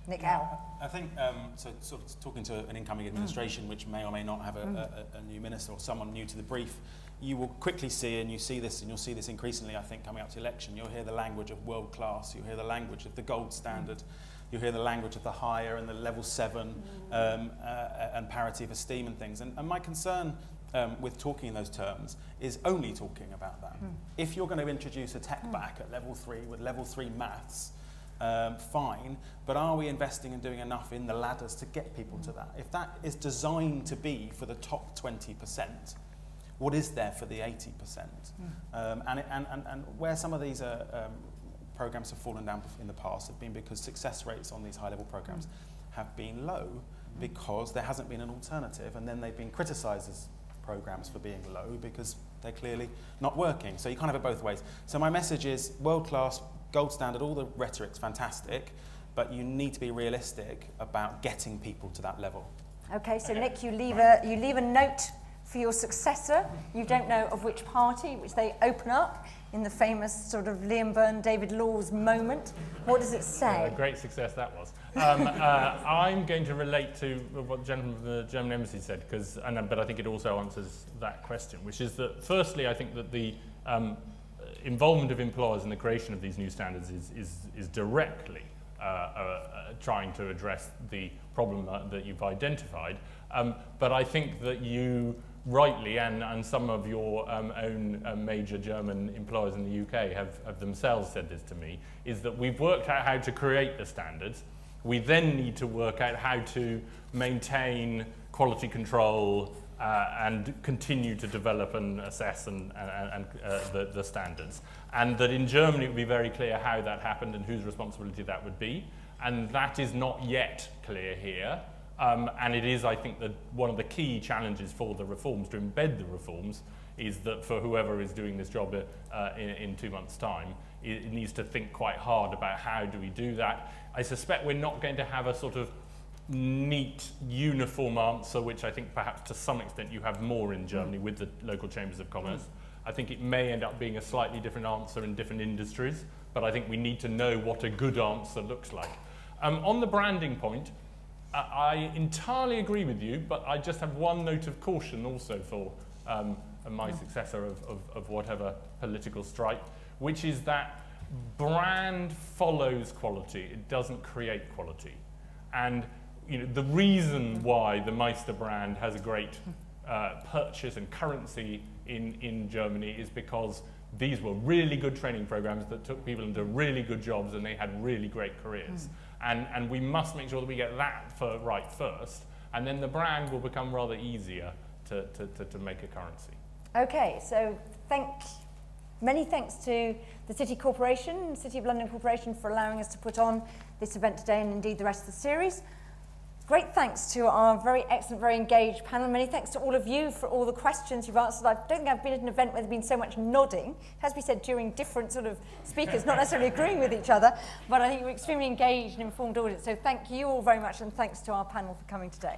Nick L. I think, so sort of talking to an incoming administration which may or may not have a new minister or someone new to the brief, you will quickly see, and you see this, and you'll see this increasingly, I think, coming up to election, you'll hear the language of world class, you'll hear the language of the gold standard, you'll hear the language of the higher and the level 7 and parity of esteem and things. And my concern with talking in those terms is only talking about that. If you're going to introduce a tech back at level 3 with level 3 maths, fine, but are we investing and doing enough in the ladders to get people to that? If that is designed to be for the top 20%, what is there for the 80%? And where some of these programs have fallen down in the past have been because success rates on these high-level programs have been low because there hasn't been an alternative, and then they've been criticised as programs for being low because they're clearly not working. So you can't have it both ways. So my message is world-class, gold standard, all the rhetoric's fantastic, but you need to be realistic about getting people to that level. Okay, so Nick, you leave a note for your successor. You don't know of which party, which they open up in the famous sort of Liam Byrne, David Laws moment. What does it say? Great success that was. I'm going to relate to what the gentleman from the German embassy said, but I think it also answers that question, which is that firstly, I think that the involvement of employers in the creation of these new standards is directly trying to address the problem that you've identified. But I think that you rightly, and some of your own major German employers in the UK have themselves said this to me, is that we've worked out how to create the standards. We then need to work out how to maintain quality control and continue to develop and assess the standards. And that in Germany it would be very clear how that happened and whose responsibility that would be. And that is not yet clear here. And it is, I think, that one of the key challenges for the reforms, to embed the reforms, is that for whoever is doing this job in 2 months' time, it needs to think quite hard about how do we do that. I suspect we're not going to have a sort of neat, uniform answer, which I think perhaps to some extent you have more in Germany with the local chambers of commerce. I think it may end up being a slightly different answer in different industries, but I think we need to know what a good answer looks like. On the branding point, I entirely agree with you, but I just have one note of caution also for my successor of whatever political stripe, which is that brand follows quality, it doesn't create quality. And the reason why the Meister brand has a great purchase and currency in Germany is because these were really good training programs that took people into really good jobs and they had really great careers. And we must make sure that we get that right first, and then the brand will become rather easier to make a currency. Okay, so many thanks to the City Corporation, City of London Corporation, for allowing us to put on this event today and indeed the rest of the series. Great thanks to our very excellent, very engaged panel. Many thanks to all of you for all the questions you've answered. I don't think I've been at an event where there's been so much nodding. It has to be said during different sort of speakers, not necessarily agreeing with each other, but I think we're extremely engaged and informed audience. So thank you all very much, and thanks to our panel for coming today.